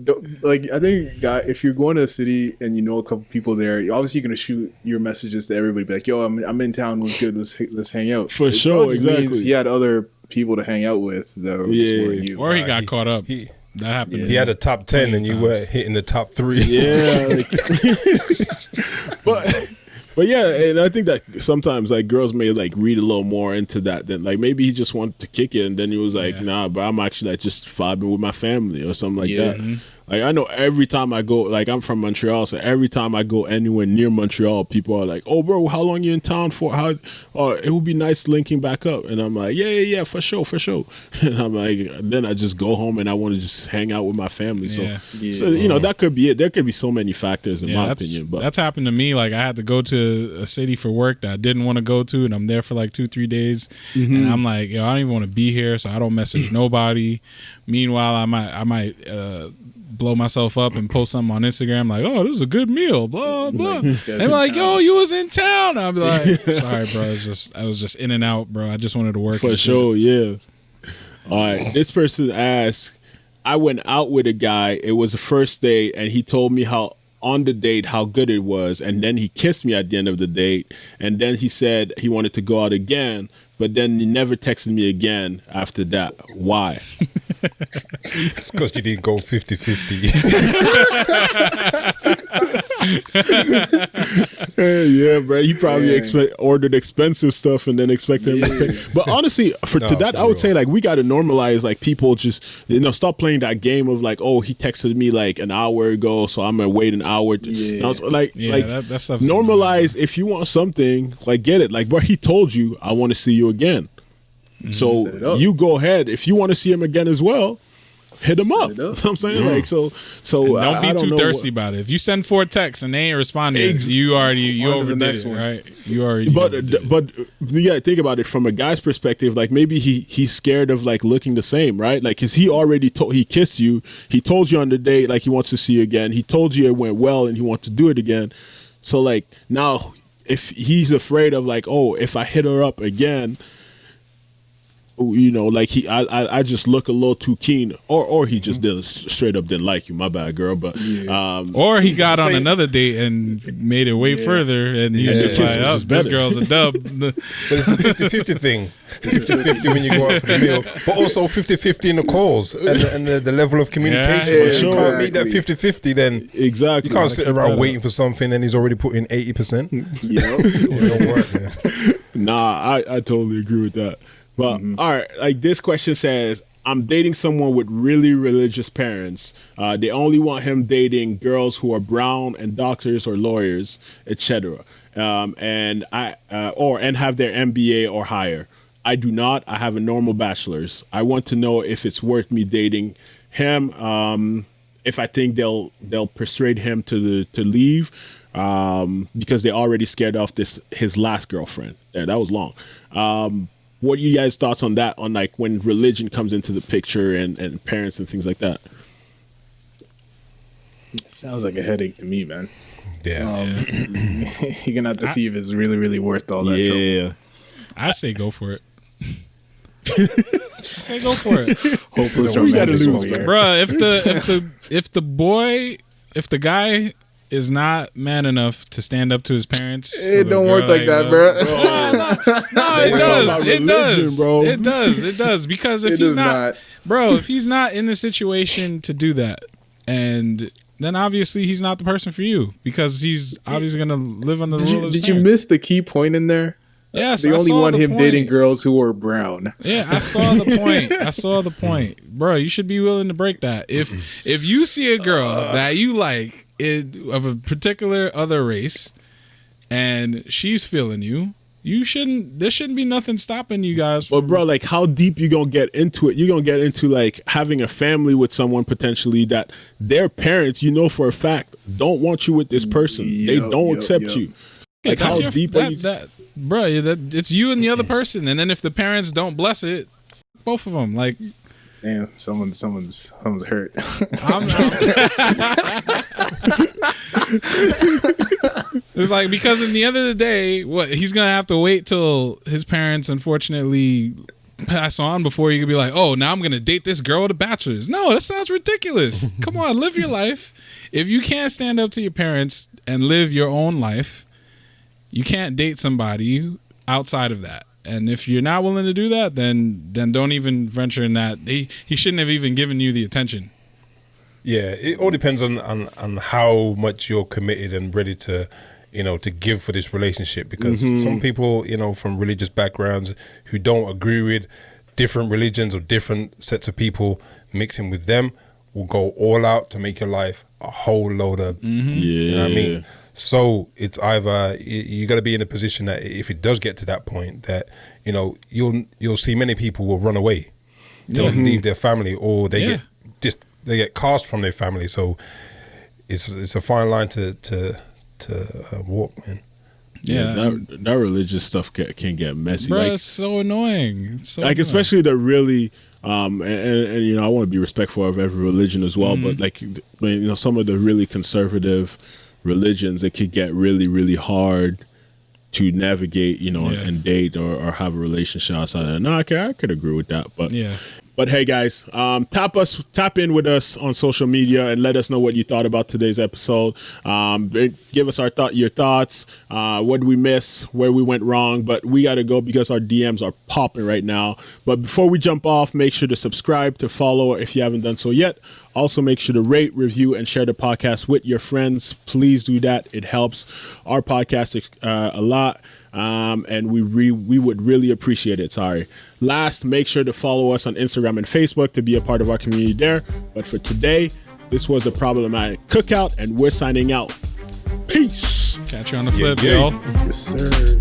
like I think, guy, if you're going to a city and you know a couple people there, obviously you're gonna shoot your messages to everybody. Be like, yo, I'm in town. What's good? Let's hang out. For It sure, probably just means exactly. He had other people to hang out with that were just more than you. or he got he- caught up. he- That happened. He had a top 10 and you times. were hitting the top 3. Yeah, but yeah, and I think that sometimes like girls may like read a little more into that than like maybe he just wanted to kick it and then he was like, nah, but I'm actually like just vibing with my family or something like Yeah. that. Like I know every time I go, like I'm from Montreal, so every time I go anywhere near Montreal, people are like, "Oh, bro, how long you in town for? How? It would be nice linking back up." And I'm like, "Yeah, for sure." And I'm like, then I just go home and I want to just hang out with my family. So, Yeah. so you know that could be it. There could be so many factors in my that's, opinion, but that's happened to me. Like I had to go to a city for work that I didn't want to go to, and I'm there for like 2-3 days, and I'm like, yo, I don't even want to be here, so I don't message nobody. Meanwhile, I might blow myself up and post something on Instagram like, oh, this is a good meal, blah blah. This guy's They're in like, town. yo, you was in town. I'll be like, sorry, bro. I was just in and out, bro. I just wanted to work. for sure, yeah. All right, this person asked, I went out with a guy. It was the first date, and he told me how on the date how good it was, and then he kissed me at the end of the date, and then he said he wanted to go out again, but then he never texted me again after that. Why? It's because you didn't go 50-50. Yeah, bro. He probably ordered expensive stuff and then expected him to pay. But honestly, to that, for I would real. say like we got to normalize like people just stop playing that game of like, oh, he texted me like an hour ago, so I'm gonna wait an hour. Yeah. I was like, that stuff is normalize if you want something, like get it. Like, but he told you, I want to see you again. So Set it up. you go ahead. If you want to see him again as well, hit him up. it You know up. what I'm saying? Like, so Don't be I too know thirsty about it. If you send 4 texts and they ain't responding, you On to the overdid next it, one. right? You already. But overdid it. but you gotta think about it from a guy's perspective. Like maybe he's scared of like looking the same, right? Like, cause he already he kissed you. He told you on the date like he wants to see you again. He told you it went well and he wants to do it again. So like now, if he's afraid of like, oh, if I hit her up again, like I just look a little too keen, or he just didn't straight up didn't like you. My bad, girl. But Or he got on another date and made it way further, and he was just Yeah. like, Which "Oh, is this better. girl's a dub." But it's a 50-50 thing. 50-50 when you go out for the meal. But also 50-50 in the calls and the level of communication. Yeah, If you sure. can't meet that 50-50, then exactly. you can't sit around better. waiting for something and he's already put in 80%. Yeah. It don't work, man. Nah, I totally agree with that. But all right, like this question says, I'm dating someone with really religious parents. They only want him dating girls who are brown and doctors or lawyers, etc. And have their MBA or higher. I do not. I have a normal bachelor's. I want to know if it's worth me dating him. If I think they'll persuade him to leave. Because they already scared off his last girlfriend. Yeah, that was long. What are you guys' thoughts on that? On like when religion comes into the picture and parents and things like that. Sounds like a headache to me, man. Yeah. You're gonna have to see if it's really, really worth all that trouble. Yeah. I say go for it. Say go for it, Hopefully, it's What you gotta romantic lose, over here. Bruh, If the guy is not man enough to stand up to his parents. It don't work like that, bro. No, it does. It does, bro. It does. It does. Because if It he's does not. bro, if he's not in the situation to do that, and then obviously he's not the person for you because he's obviously going to live under the rule of his Did you parents. miss the key point in there? Yes, They I only saw want the him point. dating girls who are brown. Yeah, I saw the point. I saw the point, bro. You should be willing to break that. If you see a girl that you like of a particular other race, and she's feeling you, there shouldn't be nothing stopping you guys. But bro, like, how deep you gonna get into it? You gonna get into like having a family with someone potentially that their parents, you know for a fact, don't want you with this person. They don't accept you. Like, how deep are you? Bro, it's you and the other person, and then if the parents don't bless it, both of them. Like, Damn, someone's hurt. It's like, because at the end of the day, what he's gonna have to wait till his parents unfortunately pass on before he can be like, oh, now I'm gonna date this girl with a bachelor's. No, that sounds ridiculous. Come on, live your life. If you can't stand up to your parents and live your own life, you can't date somebody outside of that. And if you're not willing to do that, then don't even venture in that. He shouldn't have even given you the attention. Yeah, it all depends on how much you're committed and ready to, to give for this relationship. Because some people, from religious backgrounds who don't agree with different religions or different sets of people, mixing with them will go all out to make your life a whole load of, you know what I mean? So it's either you got to be in a position that if it does get to that point, that you'll see many people will run away, they'll leave their family, or they get cast from their family. So it's a fine line to walk, man. Yeah, that religious stuff can get messy. Bro, like, it's so annoying. It's so like annoying. especially the really and I want to be respectful of every religion as well, but like some of the really conservative religions, it could get really, really hard to navigate, and date or have a relationship outside of that. No, I could agree with that, but But hey, guys, tap in with us on social media and let us know what you thought about today's episode. Give us your thoughts. What did we miss? Where we went wrong? But we got to go because our DMs are popping right now. But before we jump off, make sure to subscribe, to follow if you haven't done so yet. Also, make sure to rate, review, and share the podcast with your friends. Please do that. It helps our podcast a lot. And we would really appreciate it. Last, make sure to follow us on Instagram and Facebook to be a part of our community there. But for today, this was the Problematic Cookout, and we're signing out. Peace. Catch you on the flip, y'all. Yes, sir.